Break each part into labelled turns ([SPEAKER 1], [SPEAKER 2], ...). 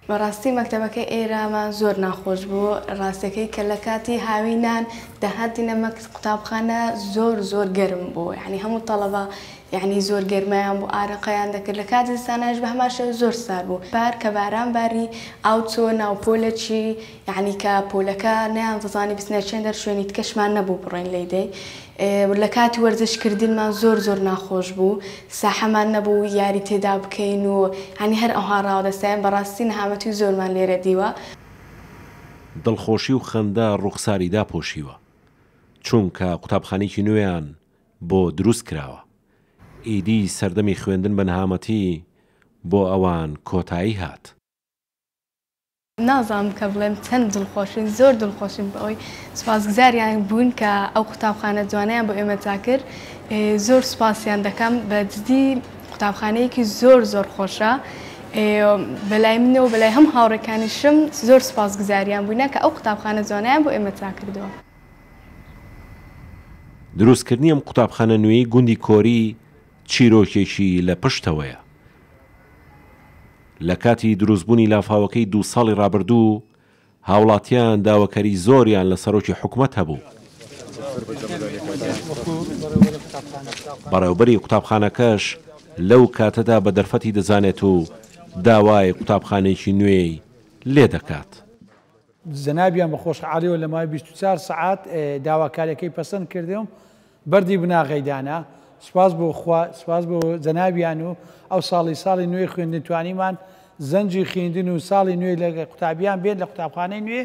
[SPEAKER 1] بەڕاستی مەکتەبەکەی ئێرەمان زۆر ناخۆش بوو ڕاستەکەی کە لە کاتی هاوینان داهاتینە قوتابخانە زۆر گەرم بوو یعنی هەموو تەڵەبە یعنی زۆر گەرمایان بوو ئارەقەیان دەکرد لە کاتی زستانەش بە هەماشە زۆر سار بوو بار کە باران باری ئاو چۆ ناو پۆلەکی یعنی کە پۆلەکە نەیان دەزانی بچنە چێندەر شوێنی تکەشمان نەبوو بڕێن لەیدەی لە کاتی وەرزشکردنمان زۆر ناخۆش بوو ساحەمان نەبوو یاری تێدا بکەین و هەنی هەر ئەوها ڕاوەدەستیان بەڕاستی نەهامەتی زۆرمان لێرە دیوە
[SPEAKER 2] دڵخۆشی و خەندە ڕوخساری داپۆشیوە چونکە قوتابخانێکی نوێیان بۆ دروست کراوە ئیدی سەردەمی خوێندن بە نەهامەتی بۆ ئەوان کۆتایی هات
[SPEAKER 1] نازانم کە بڵێم چەند دڵخۆشین زۆر دڵخۆشین بە ئەوی سوپاسگوزاریان بوون کە ئەو قوتابخانە جوانیان بۆ ئێمە چاکرد زۆر سوپاسیان دەکەم بە جدی قوتابخانەیەکی زۆر خۆشە بەلای منەوە بەلای هەم هاوڕێکانیشم زۆر سوپاسگوزاریان بووینە کە ئەو قوتابخانە جوانیان بۆ ئێمە چاکردەوە
[SPEAKER 2] دروستکردنی ئەم قوتابخانە نوێی گوندی کۆری چیرۆکێکی لە پشتەوەیە لە کاتی دروستبوونی لافاوەکەی 2 ساڵی ڕابردوو هاوڵاتیان داواکەری زۆریان لە سەرۆکی حکومەت هەبوو بەڕێوەبەری قوتابخانەکەش لەو کاتەدا بە دەرفەتی دەزانێت و داوای قوتابخانێکی نوێی لێ دەکات
[SPEAKER 3] زەنابیان بە خۆشحاڵیەوە لە مای 24 سعات داواکاریەکەی پەسەند کردم بەردی بناغەیدانە سپاس بۆ خوا سپاس بۆ زەنابیان و ئەو ساڵی نوێی خوێندن توانیمان زەنجی خوێندن و ساڵی نوێی لە قوتابیان بێت لە قوتابخانەی نوێ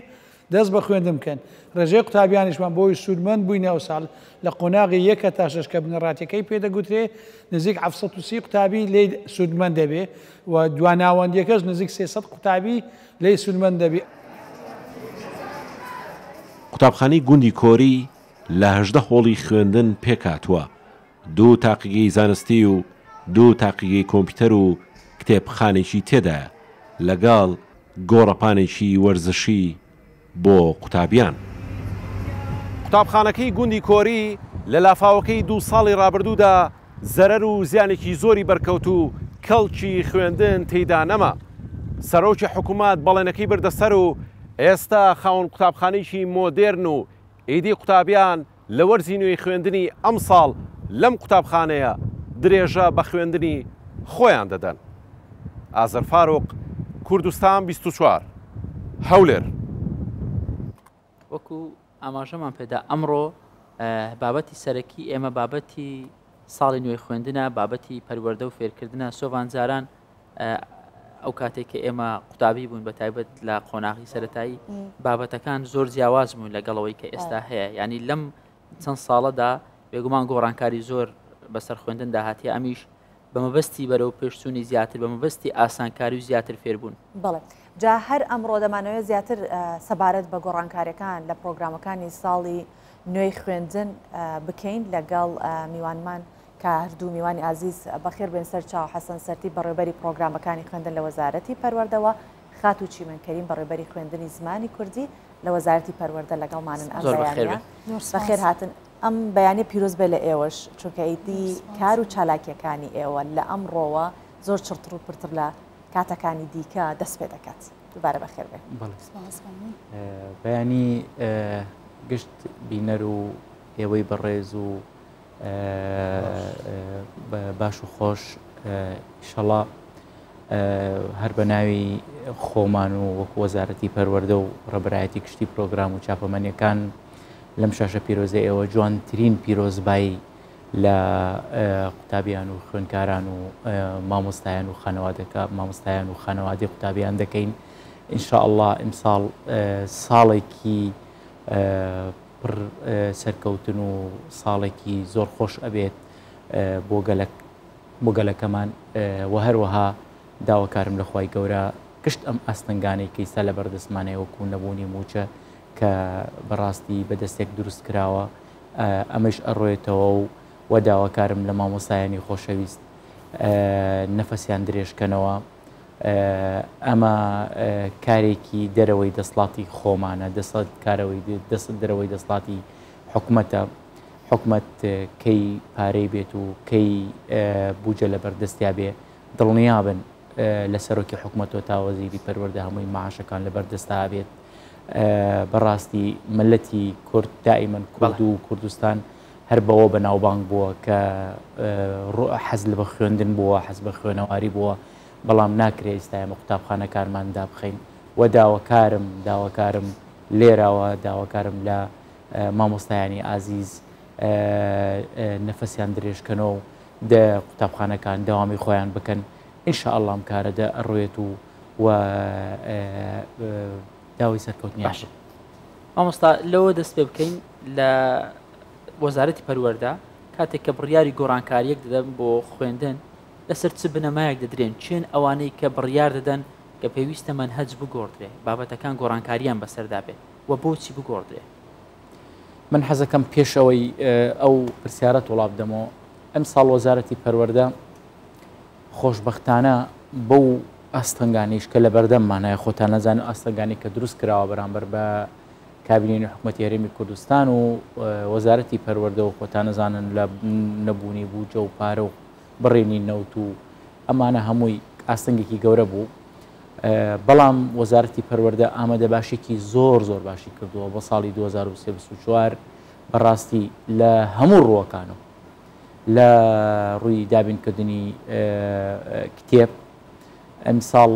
[SPEAKER 3] دەست بە خوێندن بکەن ڕێژەی قوتابیانیشمان بۆی سوودمەند بووینە ئەو ساڵ لە قۆناغی 1 تا 6 کە بنەڕاتیەکەی پێدەگوترێ نزیک 730 قوتابی لێ سوودمەند دەبێ و دواناوەندیەکەش نزیک 300 قوتابی لێ سوودمەند دەبێ
[SPEAKER 2] قوتابخانەی گوندی کۆری لە 18 هۆڵی خوێندن پێکاتوە 2 تاقیگەی زانستی و 2 تاقیگەی کۆمپیوتەر و کتێبخانێکی تێدایە لەگەڵ گۆڕەپانێکی وەرزشی بۆ قوتابیان قوتابخانەکەی گوندی کۆری لە لافاوەکەی 2 ساڵی ڕابردوودا زەرەر و زیانێکی زۆری بەرکەوت و کەڵکی خوێندن تێیدا نەما سەرۆکی حکوومەت بەڵێنەکەی بردەسەر و ئێستا خاوەن قوتابخانەیەکی مۆدێرن و ئیدی قوتابیان لە وەرزی نوێی خوێندنی ئەم ساڵ لەم قوتابخانەیە درێژە بە خوێندنی خۆیان دەدەن ئازەر فاروق کوردستان 24 هەولێر
[SPEAKER 4] وەکو ئاماژەمان پێدا ئەمڕۆ بابەتی سەرەکی ئێمە بابەتی ساڵی نوێی خوێندنە بابەتی پەروەردە و فێرکردنە سۆڤانجاران ئەو کاتێک کە ئێمە قوتابی بوون بە تایبەت لە قۆناغی سەرەتایی بابەتەکان زۆر جیاواز بوون لەگەڵەوەی کە ئێستا هەیە ینی لەم چەند ساڵەدا بێگومان گۆڕانکاری زۆر بەسەر خوێندن داهاتی ئەمیش بە مەبەستی بەرەو پێشچوونی زیاتر بە مەبەستی ئاسانکاری و زیاتر فێربوون
[SPEAKER 5] بڵێ جا هەر ئەمڕۆ دەمانەوێت زیاتر سەبارەت بە گۆڕانکاریەکان لە پرۆگرامەکانی ساڵی نوێی خوێندن بکەین لەگەڵ میوانمان کە هەردوو میوانی ئازیز بەخێر بێن سەر چاو حەسەن سەرتی بەڕێبەری پرۆگرامەکانی خوێندن لە وەزارەتی پەروەردەوە خات و چیمەنکەریم بەڕێبەری خوێندنی زمانی کوردی لە وەزارەتی پەروەردە لەگەڵمانن ئەم بەیانە بەخێر هاتن ئەم بەیانی پیرۆز بێ لە ئێوەش چونکە ئیدی کار و چالاکیەکانی ئێوە لە ئەمڕۆوە زۆر چڕتر و پرتر لە کاتەکانی دیکە دەست پێ دەکات دووبارە بەخێر بێ
[SPEAKER 4] بەیانی گشت بینەر و ئێوەی بەڕێز و باش و خۆش ئینشەڵا هەر بە ناوی خۆمان و وەکو وەزارەتی پەروەردە و ڕێبەرایەتی کشتی پرۆگرام و چاپەمەنیەکان لەم شاشە پیرۆزە ئێوە جوانترین پیرۆزبایی لە قوتابیان و خوێندکاران و مامۆستایان و مامۆستایان و خانەوادەی قوتابیان دەکەین ئینشاءالله ئیمساڵ ساڵێکی پڕ سەرکەوتن و ساڵێکی زۆر خۆش ئەبێت بۆ گەلەکەمان و هەروەها داواکارم لە خوای گەورە گشت ئەم ئاستەنگانەی کە ئێستا لە بەردەستمانەیە وەکو نەبوونی موچە کە بەڕاستی بەدەستێک دروست کراوە ئەمەش ئەڕۆێتەوە و داواکارم لە مامۆستایانی خۆشەویست نەفەسیان درێژکەنەوە ئەمە کارێکی دەرەوەی دەسڵاتی خۆمانە دەست دەرەوەی دەسڵاتی حکومەتە حکومەت کەی پارەی بێت و کەی بوجە لە بەردەستیا بێ دڵنیابن لە سەرۆکی حکوومەتەوە تا وەزیری پەروەردە هەمووی معاشەکان لەبەردەستا بێت بەڕاستی ملەتی کورد دائیمەن کورد و کوردستان هەر بەوە بەناوبانگ بووە کە حەز لە بە خوێندن بووە حەز بە خوێنەواری بووە بەڵام ناکرێت ئێستا ئێمە قوتابخانەکانمان دابخەین و داواکارم لێراوە داواکارم لە مامۆستایانی ئازیز نەفەسیان درێژکەنەوە و قوتابخانەکان داوامی خۆیان بکەن ئینشاءالله ئەم کارەدا ئەڕۆیێت و داوای سەرکەوتنی
[SPEAKER 6] باش مامۆستا لەوە دەست پێ بکەین لە وەزارەتی پەروەردە کاتێک کە بڕیاری گۆڕانکاریەک دەدەن بۆ خوێندن لەسەر چ بنەمایەک دەدرێن چێن ئەوانەی کە بڕیار دەدەن کە پێویستە مەنهەج بگۆڕدرێ بابەتەکان گۆڕانکاریان بەسەردا بێت و بۆچی بگۆڕدرێ
[SPEAKER 4] من حەزەکەم پێشەوەی ئەو پرسیارەت وڵات بدەمەوە ئەم ساڵ وەزارەتی پەروەردە خۆشبەختانە بەو ئاستەنگانیش کە لە بەردەممانایە خۆتان نەزانن ئاستەنگانی کە دروست کراوە بەرامبەر بە کابینەی حکوومەتی هەرێمی کوردستان و وەزارەتی پەروەردە و خۆتان نەزانن لە نەبوونی بووجە و پارە و بڕێنی نەوت و ئەمانە هەمووی ئاستەنگێکی گەورە بوو بەڵام وەزارەتی پەروەردە ئامادە باشێکی زۆر باشی کردووە بە ساڵی 2024 بەڕاستی لە هەموو ڕووەکانەوە لە ڕووی دابینکردنی کتێب ئەمساڵ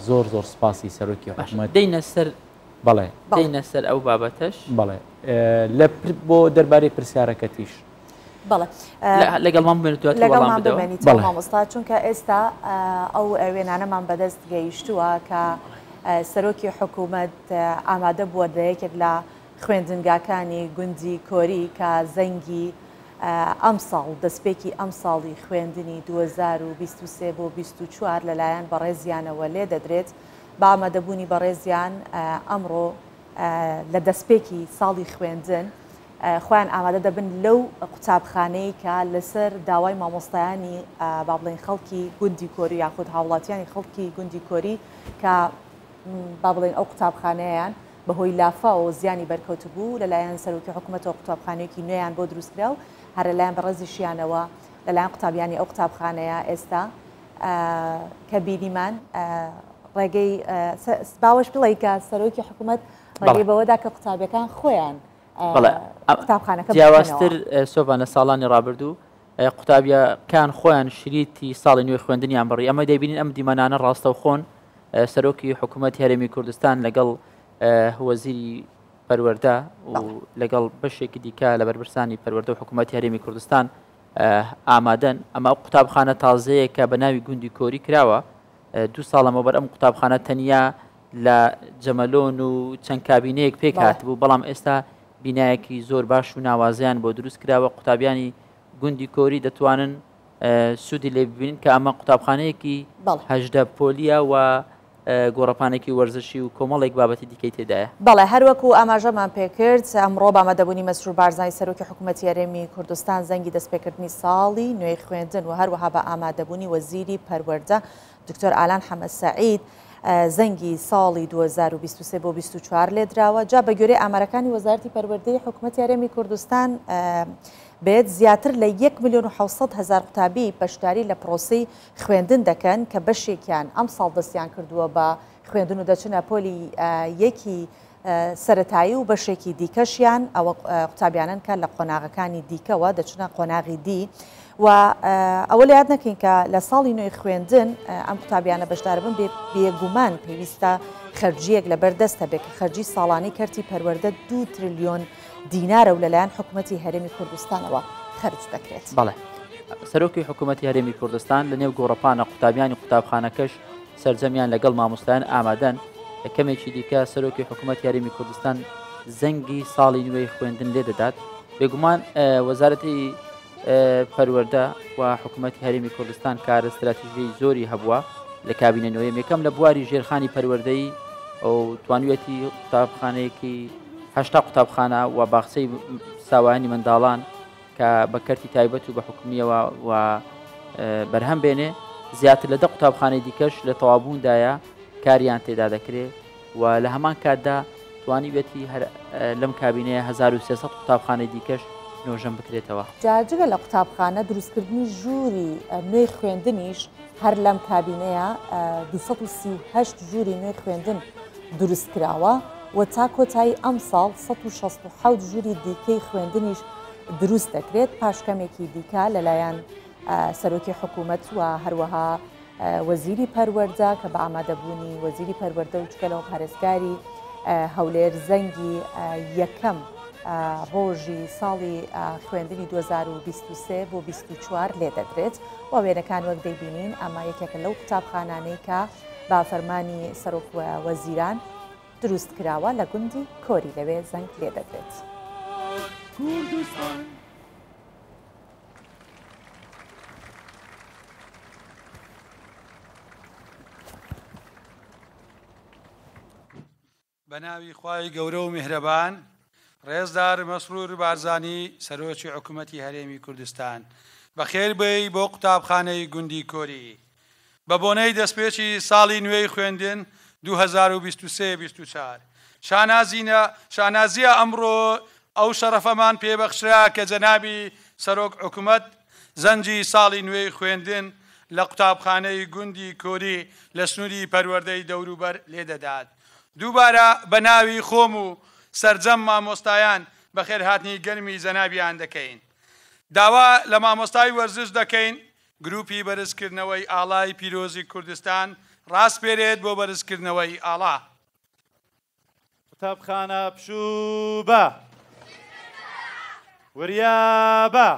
[SPEAKER 4] زۆر سپاسی سەرۆکی حکوومەت
[SPEAKER 6] دەینە سەر
[SPEAKER 4] بەڵێ
[SPEAKER 6] دەینە سەر ئەو بابەتەش
[SPEAKER 4] بەڵێ بۆ دەربارەی پرسیارەکەتیش
[SPEAKER 6] بەڵێ لەگەڵمان
[SPEAKER 5] بمێنیت مامۆستا چونکە ئێستا ئەو وێنانەمان بەدەست گەیشتووە کە سەرۆکی حکوومەت ئامادە بووە لەیەکێک لە خوێندنگاکانی گوندی کۆری کە زەنگی ئەم ساڵ دەستپێکی ئەم ساڵی خوێندنی 2023 بۆ 24 لەلایەن بەڕێزیانەوە لێ دەدرێت بە ئامادەبوونی بەڕێزیان ئەمڕۆ لە دەستپێکی ساڵی خوێندن خۆیان ئامادە دەبن لەو قوتابخانەی کە لەسەر داوای مامۆستایانی با بڵێن خەڵکی گوندی کۆری یاخود هاوڵاتیانی خەڵکی گوندی کۆری کە با بڵێن ئەو قوتابخانەیان بەهۆی لافا و زیانی بەرکەوت بوو لەلایەن سەرۆکی حکوومەتەوە قوتابخانەیەکی نوێیان بۆ دروستکرا و هەر لەلایەن بەڕێزیشیانەوە لەلایەن قوتابیانی ئەو قوتابخانەیە ئێستا کە بینیمان ڕێگەی باوەش بڵێ کە سەرۆکی حکوومەت ڕێگەی بەوەدا کە قوتابیەکان خۆیان قوتابخانەکە
[SPEAKER 6] جیاوازتر سۆڤان لە ساڵانی ڕابردوو قوتابیەکان خۆیان شریتی ساڵی نوێ خوێندنیان بڕی ئەمە دەبینین ئەم دیمەنانە ڕاستەوخۆن سەرۆکی حکوومەتی هەرێمی کوردستان لەگەڵ وەزیری پەروەردە و لەگەڵ بەشێکی دیکە لە بەرپرسانی پەروەردە و حکوومەتی هەرێمی کوردستان ئامادەن ئەمە قوتابخانە تازەیە کە بە ناوی گوندی کۆری کراوە 2 ساڵەمە بەر ئەم قوتابخانە تەنیا لە جەمەلۆن و چەند کابینەیەک پێک هاتبوو بەڵام ئێستا بینایەکی زۆر باش و ناوازیان بۆ دروست کراوە قوتابیانی گوندی کۆری دەتوانن سوودی لێ ببینن کە ئەمە قوتابخانەیەکی هەژدە پۆلیە و گۆڕەپانێکی وەرزشی و کۆمەڵێک بابەتی دیکەی تێدایە
[SPEAKER 5] بەڵێ هەروەکو ئاماژەمان پێکرد ئەمڕۆ بامەدەبوونی مەسرور بارزانانی سەرۆکی حکوومەتی هەرێمی کوردستان زەنگی دەستپێکردنی ساڵی نوێی خوێندن و هەروەها بە ئامادەبوونی وەزیری پەروەردە دکتۆر ئالان حەمەد سەعید زەنگی ساڵی 2023 بۆ 24 لێدراوە جا بە گوێرەی ئامارەکانی وەزارەتی پەروەردەی حکوومەتی هەرێمی کوردستان بێت زیاتر لە 1,700,000 قوتابی بەشداری لە پرۆسی خوێندن دەکەن کە بەشێکیان ئەم ساڵ دەستیان کردووە بە خوێندن و دەچنە پۆلی یەکی سەتایی و بەشێکی دیکەشیان ئەوە قوتابیانن کە لە قۆناغەکانی دیکەوە دەچنە قۆناغی دی و ئەوە لە یاد نەکەین کە لە ساڵی نوێی خوێندن ئەم قوتابیانە بەشدار بن بێگومان پێویستە خەرجیەک لە بەردەستە بێت کە خەرجی ساڵانی کەرتی پەروەردە 2 تریلیۆن دینارە و لەلایەن حکوومەتی هەرێمی کوردستانەوە خەرج دەکرێت.
[SPEAKER 6] بەڵێ سەرۆکی حکوومەتی هەرێمی کوردستان لە نێو گۆڕەپانە قوتابیانی قوتابخانەکەش سەرجەمیان لەگەڵ مامۆستایان ئامادەن لە کەمێکی دیکە سەرۆکی حکوومەتی هەرێمی کوردستان زەنگی ساڵی نوێی خوێندن لێ دەدات بێگومان وەزارەتی پەروەردە و حکوومەتی هەرێمی کوردستان کار استراتیژی زۆری هەبووە لە کابینە نوێی یەکەم لە بواری ژێرخانی پەروەردەیی ئەو توانوێتی قوتابخانەیەکی 8 قوتابخانە و باخچەی ساوایانی منداڵان کە بە کەرتی تایبەت و بە حکومیەوە و بەرهەم بێنێ زیاتر لە 10 قوتابخانەی دیکەش لە تەوابووندایە کاریان تێدا دەکرێت و لە هەمان کاتدا توانیوێتی لەم کابینەیە 1300 قوتابخانەی دیکەش نۆژەم بکرێتەوە.
[SPEAKER 5] جاجگە لە قوتابخانە دروستکردنی ژووری نوێی خوێندنیش هەر لەم کابینەیە 238 ژووری نوێی خوێندن دروست کراوە و تا کۆتایی ئەم ساڵ 167 ژووری دیکەی خوێندنیش دروست دەکرێت پاشکەمێکی دیکە لەلایەن سەرۆکی حکوومەت و هەروەها وەزیری پەروەردە کە بە ئامادەبوونی وەزیری پەروەردە و چکەلەوە پارێزگاری هەولێر زەنگی یەکەم ڕۆژی ساڵی خوێندنی 2023 بۆ 24 لێ دەدرێت و وێنەکان وەک دەیبینین ئەمە یەکێکە لەو قوتابخانانەی کە با فەرمانی سەرۆک وەزیران دروست کراوە لە گوندی کۆری لەوێ زەنگ لێ دەدرێت.
[SPEAKER 7] بە ناوی خوای گەورە و میهرەبان، ڕێزدار مەسرور بارزانی سەرۆکی حکوومەتی هەرێمی کوردستان، بەخێر بێی بۆ قوتابخانەی گوندی کۆری بە بۆنەی دەستپێکی ساڵی نوێی خوێندن 2023-24 شانازیە ئەمڕۆ ئەو شەرەفەمان پێبەخشرا کە جەنابی سەرۆک حکوومەت زەنجی ساڵی نوێی خوێندن لە قوتابخانەی گوندی کۆری لە سنووری پەروەردەی دەوروبەر لێدەدات. دووبارە بە ناوی خۆم و سەرجەم مامۆستایان بەخێر هاتنی گەرمی جەنابیان دەکەین. داوا لە مامۆستای وەرزش دەکەین گروپی بەرزکردنەوەی ئاڵای پیرۆزی کوردستان ڕاستپێرێت بۆ بەرزکردنەوەی ئاڵا.
[SPEAKER 8] قوتابخانە پشووبە وریابە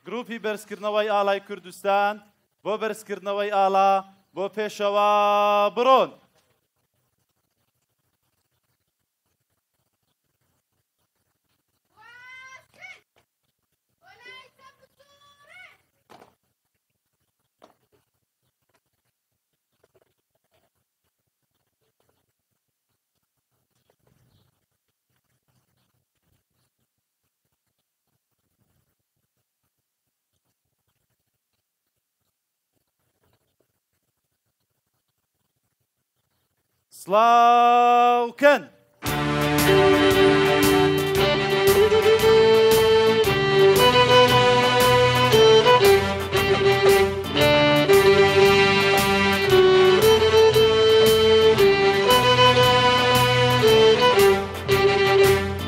[SPEAKER 8] گروپی بەرزکردنەوەی ئاڵای کوردستان بۆ بەرزکردنەوەی ئاڵا بۆ پێشەوە بڕۆن. سڵاوکەن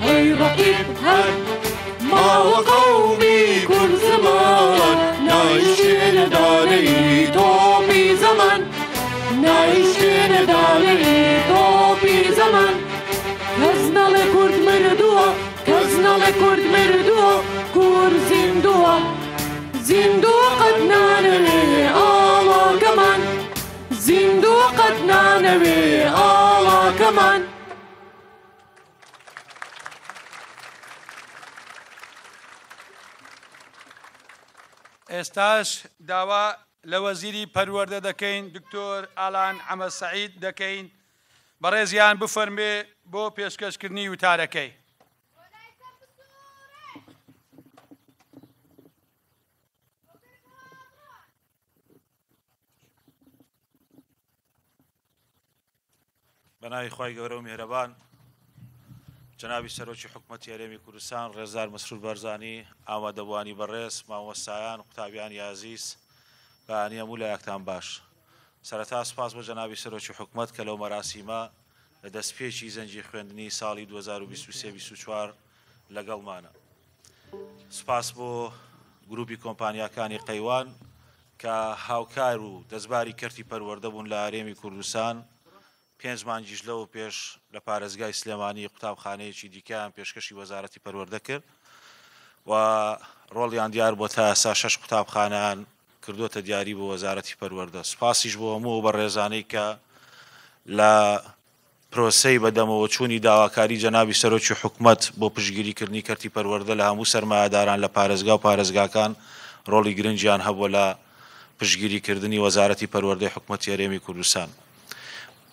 [SPEAKER 9] هەی ڕەقیب هەر ماوە قەومی کورد زەمان نایشێنە دانەی تۆپی زەمان نایشێنە دانەی تۆپی زەمان کەس نەڵێ کورد مردووە کەس نەڵێ کورد مردووە کورد زیندووە زیندووە قەت نانەوێ ئاڵاکەمان زیندووە قەت نانەوێ ئاڵاکەمان.
[SPEAKER 7] ئێستاش داوا لە وەزیری پەروەردە دەکەین دکتۆر ئالان عەمەد سەعید دەکەین بەڕێزیان بفەرمێ بۆ پێشکەشکردنی وتارەکەی.
[SPEAKER 10] بەناوی خوای گەورە و میهرەبان، جەنابی سەرۆکی حکوومەتی هەرێمی کوردستان ڕێزدار مەسرور بارزانی، ئامادەبوانی بەڕێز، مامۆستایان، قوتابیانی عەزیز، بەیانی هەموو لایەکتان باش. سەرەتا سپاس بۆ جەنابی سەرۆکی حکوومەت کە لەو مەراسیمە لە دەستپێکی زەنجی خوێندنی ساڵی 2023-24 لەگەڵمانە. سپاس بۆ گروپی کۆمپانیاکانی قەیوان کە هاوکار و دەستباری کەرتی پەروەردە بوون لە هەرێمی کوردستان. 5 مانگیش لەوە پێش لە پارێزگای سلێمانی قوتابخانەیەکی دیکەیان پێشکەشی وەزارەتی پەروەردە کرد و ڕۆڵیان دیار بۆ تا ئێستا 6 قوتابخانەیان کردوتە دیاری بۆ وەزارەتی پەروەردە. سپاسیش بۆ هەموو بەڕێزانەی کە لە پرۆسەی بەدەمەوە چوونی داواکاری جەنابی سەرۆکی حکوومەت بۆ پشتگیریکردنی کەرتی پەروەردە لە هەموو سەرمایهداران لە پارێزگا و پارێزگاکان ڕۆڵی گرنگیان هەبووە لە پشتگیریکردنی وەزارەتی پەروەردەی حکوومەتی هەرێمی کوردستان.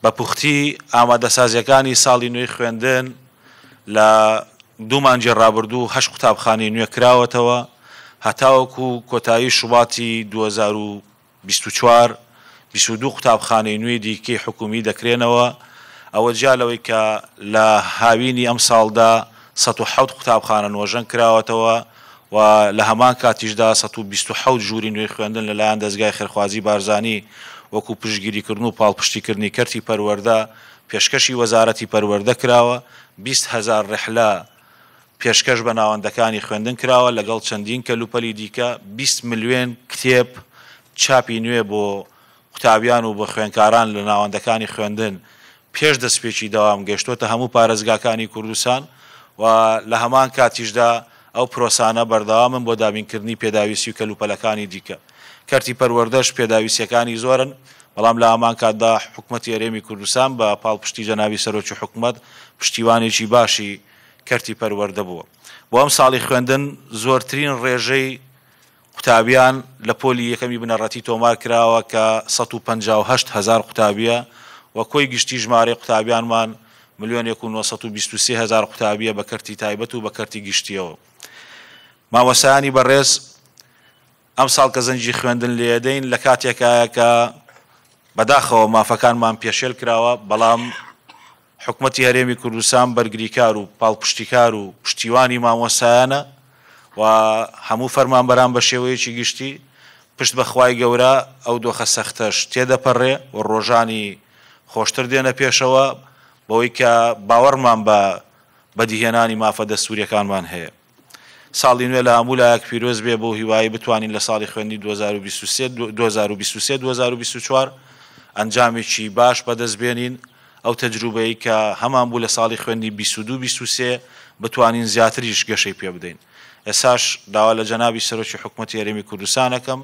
[SPEAKER 10] بە پوختی ئامادەسازیەکانی ساڵی نوێی خوێندن لە 2 مانگی ڕابردوو 8 قوتابخانەی نوێ کراوەتەوە هەتاوەکو کۆتایی شوباتی 2024 22 قوتابخانەی نوێی دیکەی حکومی دەکرێنەوە. ئەوە جالەوەی کە لە هاوینی ئەم ساڵدا 107 قوتابخانە نوۆژەن کراوەتەوە و لە هەمان کاتیشدا 127 ژووری نوێی خوێندن لەلایەن دەستگای خێرخوازی بارزانی وەکو پشتگیریکردن و پاڵپشتیکردنی کەرتی پەروەردە پێشکەشی وەزارەتی پەروەردە کراوە 20,000 ڕحلە پێشکەش بە ناوەندەکانی خوێندن کراوە لەگەڵ چەندین کەلوپەلی دیکە 20 ملیۆن کتێب چاپی نوێ بۆ قوتابیان و بۆ خوێندکاران لە ناوەندەکانی خوێندن پێش دەستپێکی داوام گەشتۆتە هەموو پارێزگاکانی کوردستان و لە هەمان کاتیشدا ئەو پرۆسانە بەردەوامن بۆ دابینکردنی پێداویستی و کەلوپەلەکانی دیکە کەرتی پەروەردەش پێداویستیەکانی زۆرن بەڵام لە هەمان کاتدا حکوومەتی هەرێمی کوردستان بە پاڵپشتی جەنابی سەرۆکی حکوومەت پشتیوانێکی باشی کەرتی پەروەردە بووە بۆ ئەم ساڵی خوێندن زۆرترین ڕێژەی قوتابیان لە پۆلی یەکەمی بنەڕەتی تۆمار کراوە کە 158,000 قوتابیە و کۆی گشتی ژمارەی قوتابیانمان 1,923,000 قوتابیە بە کەرتی تایبەت و بە کەرتی گشتیەوە مامۆسایانی بەڕێز ئەم ساڵ کە زەنجی خوێندن لێدەین لە کاتێکایە کە بەداخەوە مافەکانمان پێشێل کراوە بەڵام حکوومەتی هەرێمی کوردستان بەرگریکار و پاڵپشتیکار و پشتیوانی مامۆسایانە و هەموو فەرمانبەران بە شێوەیەکی گشتی پشت بەخوای گەورە ئەو دۆخە سەختەش تێدەپەڕێ و ڕۆژانی خۆشتر دێنە پێشەوە بەوەی کە باوەڕمان بە بەدیهێنانی مافە دەستوریەکانمان هەیە ساڵی نوێ لە هەموو لایەک پیرۆز بێ بۆ هیوایی بتوانین لە ساڵی خوێندی 2023-2024 ئەنجامێکی باش بەدەستبێنین ئەو تەجروبەیە کە هەمان بوو لە ساڵی خوێندی 22-23 بتوانین زیاتریش گەشەی پێ بدەین ئێساش داوا لە جەنابی سەرۆکی حکوومەتی هەرێمی کوردستانەکەم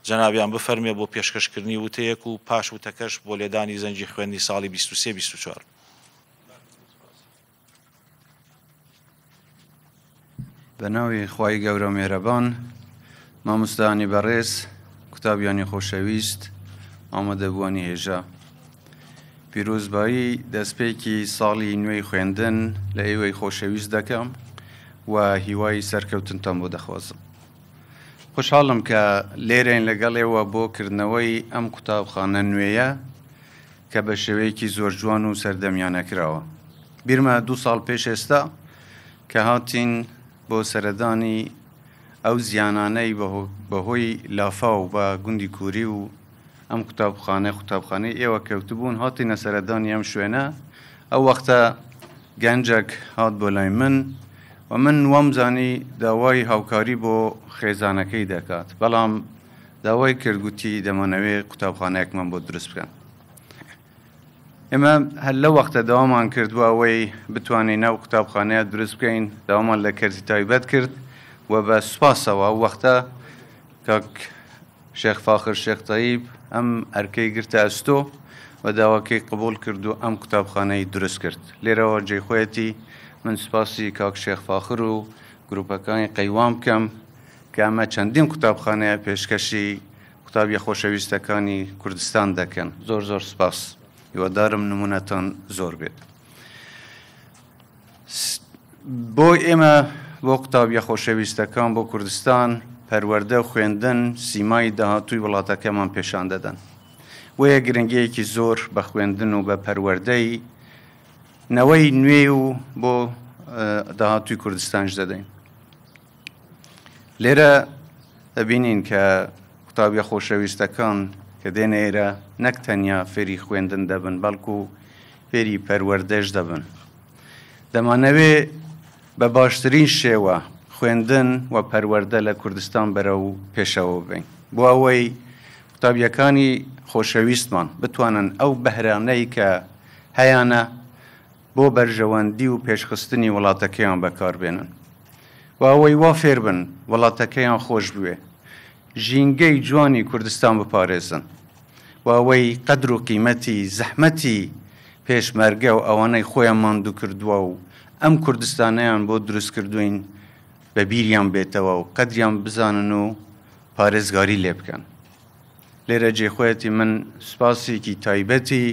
[SPEAKER 10] جەنابیان بفەرمێ بۆ پێشکەشکردنی وتەیەک و پاش وتەکەش بۆ لێدانی زەنجی خوێندی ساڵی 23-24
[SPEAKER 11] بە ناوی خوای گەورە مێرەبان مامۆستایانی بەڕێز قوتابیانی خۆشەویست ئامادەبووانی هێژە پیرۆزبایی دەستپێکی ساڵی نوێی خوێندن لە ئێوەی خۆشەویست دەکەم و هیوای سەرکەوتنتان بۆ دەخوازم خۆشحاڵم کە لێرەین لەگەڵێەوە بۆ کردنەوەی ئەم قوتابخانە نوێیە کە بە شێوەیەکی زۆر جوان و سەردەمیانەکراوە بیرمە 2 ساڵ پێش ئێستا کە هاتین بۆ سەردانی ئەو زیانانەی بەهۆی لافا و بە گوندی کووری و ئەم قوتابخانەی ئێوە کەوتبوون هاتینە سەردانی ئەم شوێنە ئەو وەختە گەنجێک هات بۆ لای من و من وامزانی داوای هاوکاری بۆ خێزانەکەی دەکات بەڵام داوای کردگوتی دەمانەوێ قوتابخانەیەکمان بۆ دروست بکەن ئێمە هەر لە وەختە داوامان کردووە ئەوەی بتوانین ئەو قوتابخانەیە دروست بکەین داوامان لە کەرتی تایبەت کرد و بە سوپاسەوە ئەو وەختە کاک شێخ فاخر شێخ تەیب ئەم ئەرکەی گرتە ئەستۆ و داواکەی قبول کرد و ئەم قوتابخانەی دروست کرد لێرەوە جێخۆیەتی من سوپاسی کاک شێخ فاخر و گروپەکانی قەیوام بکەم کە ئەمە چەندین قوتابخانەیە پێشکەشی قوتابیە خۆشەویستەکانی کوردستان دەکەن زۆر زۆر سپاس هیوادارم نمونەتان زۆر بێت بۆ ئێمە بۆ قوتابیە خۆشەویستەکان بۆ کوردستان پەروەردە و خوێندن سیمای داهاتووی وڵاتەکەمان پێشان دەدەن وەیە گرنگەیەکی زۆر بە خوێندن و بە پەروەردەی نەوەی نوێ و بۆ داهاتووی کوردستانش دەدەین لێرە دەبینین کە قوتابیە خۆشەویستەکان کە دێنە ئێرە نەک تەنیا فێری خوێندن دەبن بەڵکو فێری پەروەردەش دەبن دەمانەوێ بە باشترین شێوە خوێندن و پەروەردە لە کوردستان بەرە و پێشەوە بین بۆ ئەوەی قوتابیەکانی خۆشەویستمان بتوانن ئەو بەهرانەی کە هەیانە بۆ بەرژەوەندی و پێشخستنی وڵاتەکەیان بەکاربێنن و ئەوەی وا فێر بن وڵاتەکەیان خۆش بوێ ژینگەی جوانی کوردستان بپارێزن و ئەوەی قەدر و قیمەتی زەحمەتی پێشمەرگە و ئەوانەی خۆیان ماندوو کردووە و ئەم کوردستانەیان بۆ دروست کردوین بە بیریان بێتەوە و قەدریان بزانن و پارێزگاری لێ بکەن لێرە جێخۆیەتی من سپاسێکی تایبەتی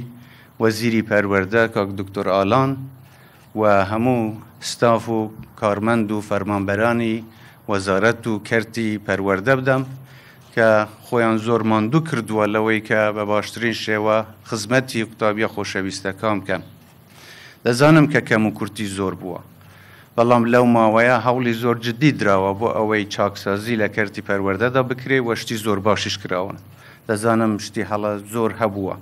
[SPEAKER 11] وەزیری پەروەردە کاک دکتۆر ئالان و هەموو ستاف و کارمەند و فەرمانبەرانی وەزارەت و کەرتی پەروەردە بدەم کە خۆیان زۆر ماندوو کردووە لەوەی کە بە باشترین شێوە خزمەتی قوتابیە خۆشەویستەکان بکەن دەزانم کە کەم و کورتی زۆر بووە بەڵام لەو ماوەیە هەوڵی زۆر جددی درراوە بۆ ئەوەی چاکسازی لە کەرتی پەروەردەدا بکرێ و شتی زۆر باشیش کراون دەزانم شتی هەڵە زۆر هەبووە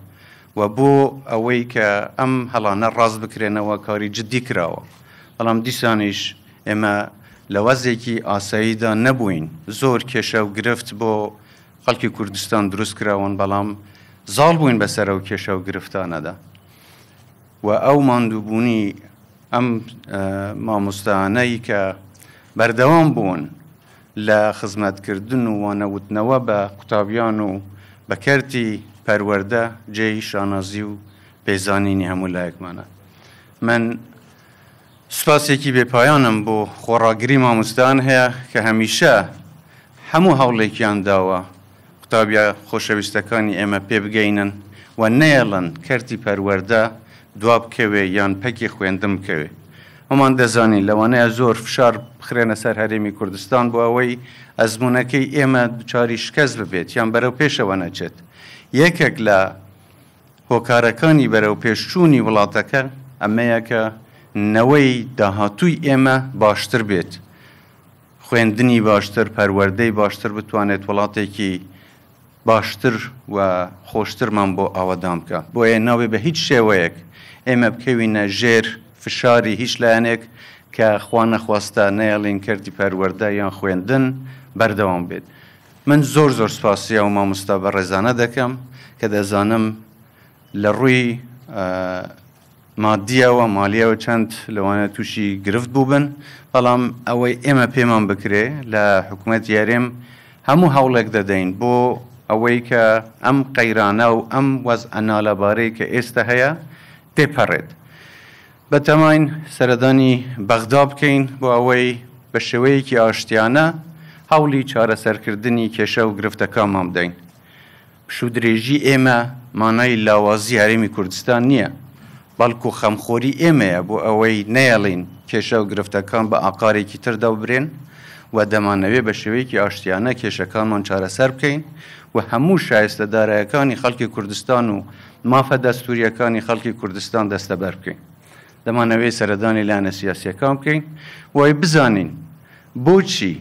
[SPEAKER 11] و بۆ ئەوەی کە ئەم هەڵانە ڕاست بکرێنەوە کاری جددی کراوە بەڵام دیسانیش ئێمە لە وەزێکی ئاساییدا نەبووین زۆر کێشە و گرفت بۆ خەڵکی کوردستان دروست کراون بەڵام زاڵ بووین بەسەر ئەو کێشە و گرفتانەدا و ئەو ماندووبوونی ئەم مامۆستایانەی کە بەردەوام بوون لە خزمەتکردن و وانەوتنەوە بە قوتابیان و بە کەرتی پەروەردە جێی شانازی و پێزانینی هەموو لایەکمانە من سوپاسێکی بێپایانم بۆ خۆڕاگری مامۆستایان هەیە کە هەمیشە هەموو هەوڵێکیان داوە قوتابیە خۆشەویستەکانی ئێمە پێ بگەینن و نەیەڵن کەرتی پەروەردە دوا بکەوێ یان پەکی خوێندن بکەوێ هەمان دەزانین لەوانەیە زۆر فشار بخرێنە سەر هەرێمی کوردستان بۆ ئەوەی ئەزمونونەکەی ئێمە دوچاری شکەست ببێت یان بەرەو پێشەوە نەچێت یەکێک لە هۆکارەکانی بەرەو پێشچوونی وڵاتەکە ئەمەیە کە نەوەی داهاتووی ئێمە باشتر بێت خوێندنی باشتر پەروەردەی باشتر بتوانێت وڵاتێکی باشتر و خۆشترمان بۆ ئاوادان بکە بۆیە ناوێ بە هیچ شێوەیەک ئێمە بکەوینە ژێر فشاری هیچ لایەنێک کە خوا نەخواستە نەیەڵین کردی پەروەردە یان خوێندن بەردەوام بێت من زۆر زۆر سپاسیە و مامۆستا بە ڕێزانە دەکەم کە دەزانم لە ڕووی مادیەوە مالیەوە چەند لەوانە تووشی گرفت بووبن بەڵام ئەوەی ئێمە پێمان بکرێ لە حکوومەت یاریێم هەموو هەوڵێک دەدەین بۆ ئەوەی کە ئەم قەیرانە و ئەم وەزعە نالەبارەی کە ئێستا هەیە تێپەڕێت بە تەماین سەردانی بەغدا بکەین بۆ ئەوەی بە شێوەیەکی ئاشتیانە هەوڵی چارەسەرکردنی کێشە و گرفتەکانمان بدەین پشودرێژی ئێمە مانای لاوازی هەرێمی کوردستان نییە بەڵکو خەمخۆری ئێمەیە بۆ ئەوەی نەیەڵین کێشە و گرفتەکان بە ئاقارێکی تردا ببرێن و دەمانەوێت بە شێوەیەکی ئاشتیانە کێشەکانمان چارەسەر بکەین و هەموو شایستەدارایەکانی خەڵکی کوردستان و مافە دەستوریەکانی خەڵکی کوردستان دەستەبەر بکەین دەمانەوێت سەردانی لایەنە سیاسیەکان بکەین وای بزانین بۆچی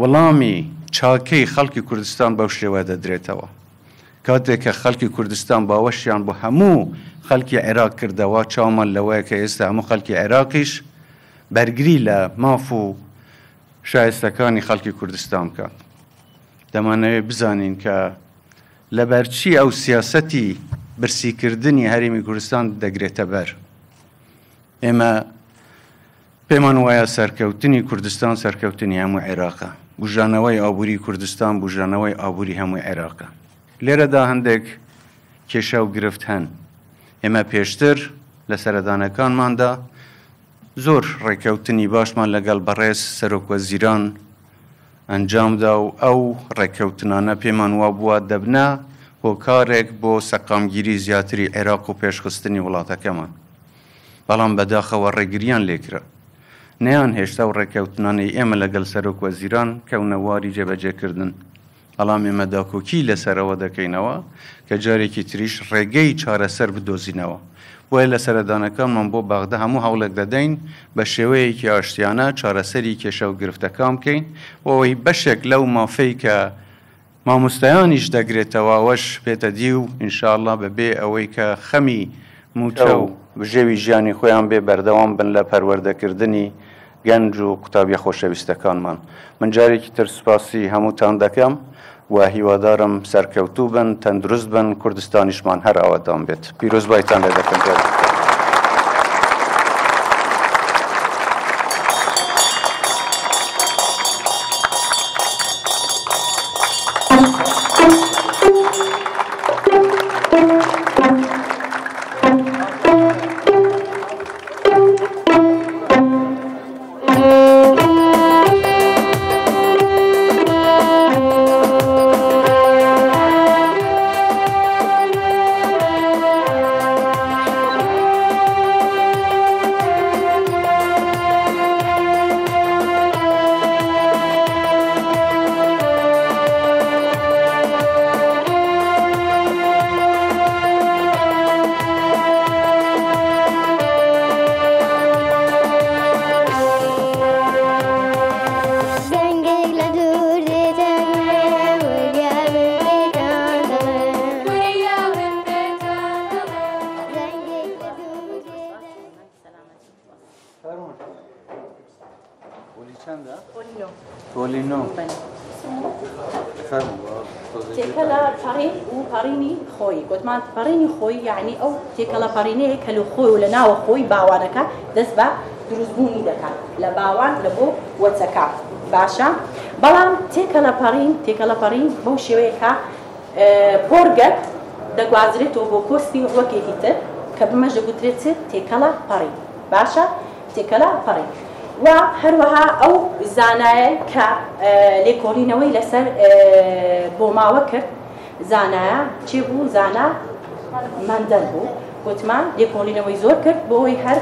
[SPEAKER 11] وەڵامی چاکەی خەڵکی کوردستان بەو شێوە دەدرێتەوە کاتێک کە خەڵکی کوردستان باوەشیان بۆ هەموو خەڵکی عێراق کردەوە چاومان لەوەیە کە ئێستا هەموو خەڵکی عێراقیش بەرگری لە ماف و شایستەکانی خەڵکی کوردستان بکات دەمانەوێت بزانین کە لەبەرچی ئەو سیاسەتی برسیکردنی هەرێمی کوردستان دەگرێتە بەر ئێمە پێمان وایە سەرکەوتنی کوردستان سەرکەوتنی هەموو عێراقە بژانەوەی ئابووری کوردستان بژانەوەی ئابووری هەموو عێراقە لێرەدا هەندێک کێشە و گرفت هەن ئێمە پێشتر لە سەردانەکانماندا زۆر ڕێکەوتنی باشمان لەگەڵ بەڕێز سەرۆکوەزیران ئەنجامدا و ئەو ڕێکەوتنانە پێمان وا بووە دەبنا هۆکارێک بۆ سەقامگیری زیاتری عێراق و پێشخستنی وڵاتەکەمان بەڵام بەداخەوە ڕێگریان لێکرا نەیان هێشتا و ڕێکەوتنانەی ئێمە لەگەڵ سەرۆکوەزیران کەونەواری جێبەجێکردن بەڵام ئێمە داکۆکی لەسەرەوە دەکەینەوە کە جارێکی تریش ڕێگەی چارەسەر بدۆزینەوە وایە لە سەردانەکانمان بۆ بەغدا هەموو هەوڵێک دەدەین بە شێوەیەکی ئاشتیانە چارەسەری کێشە و گرفتەکان بکەین ئەوەی بەشێک لەو مافەی کە مامۆستایانیش دەگرێتەوە ئەوەش پێتە دی و ئینشاءڵڵا بەبێ ئەوەی کە خەمی موچە و بژێوی ژیانی خۆیان بێ بەردەوام بن لە پەروەردەکردنی گەنج و قوتابیە خۆشەویستەکانمان من جارێکی تر سوپاسی هەمووتان دەکەم و هیوادارم سەرکەوتوو بن تەندروست بن کوردستانیشمان هەر ئاوادان بێت پیرۆزبایتان لێ دەکەم تۆلینۆ
[SPEAKER 12] تێکەلە پەڕین و پەڕینی خۆی گوتمان پەڕینی خۆی یعنی ئەو تێکەلە پەڕینەیە کە لە خۆی و لە ناوە خۆی باوانەکە دەست بە دروستبوونی دەکات لە باوان لە بۆ وەچەکە باشە بەڵام تێکەلە پەڕین بەو شێوەیەکە پۆرگەت دەگوازرێتەوە بۆ کۆسپی وەکێکی تر کە بمەش دەگوترێت تێکەلە پەڕین باشە تێکەلە پەڕین و هەروەها ئەو زانایە کە لێکۆڵینەوەی لەسەر بۆ ماوە کرد زانایە چێ بوو زانا مەندەل بوو گوتمان لێکۆڵینەوەی زۆر کرد بۆی هەر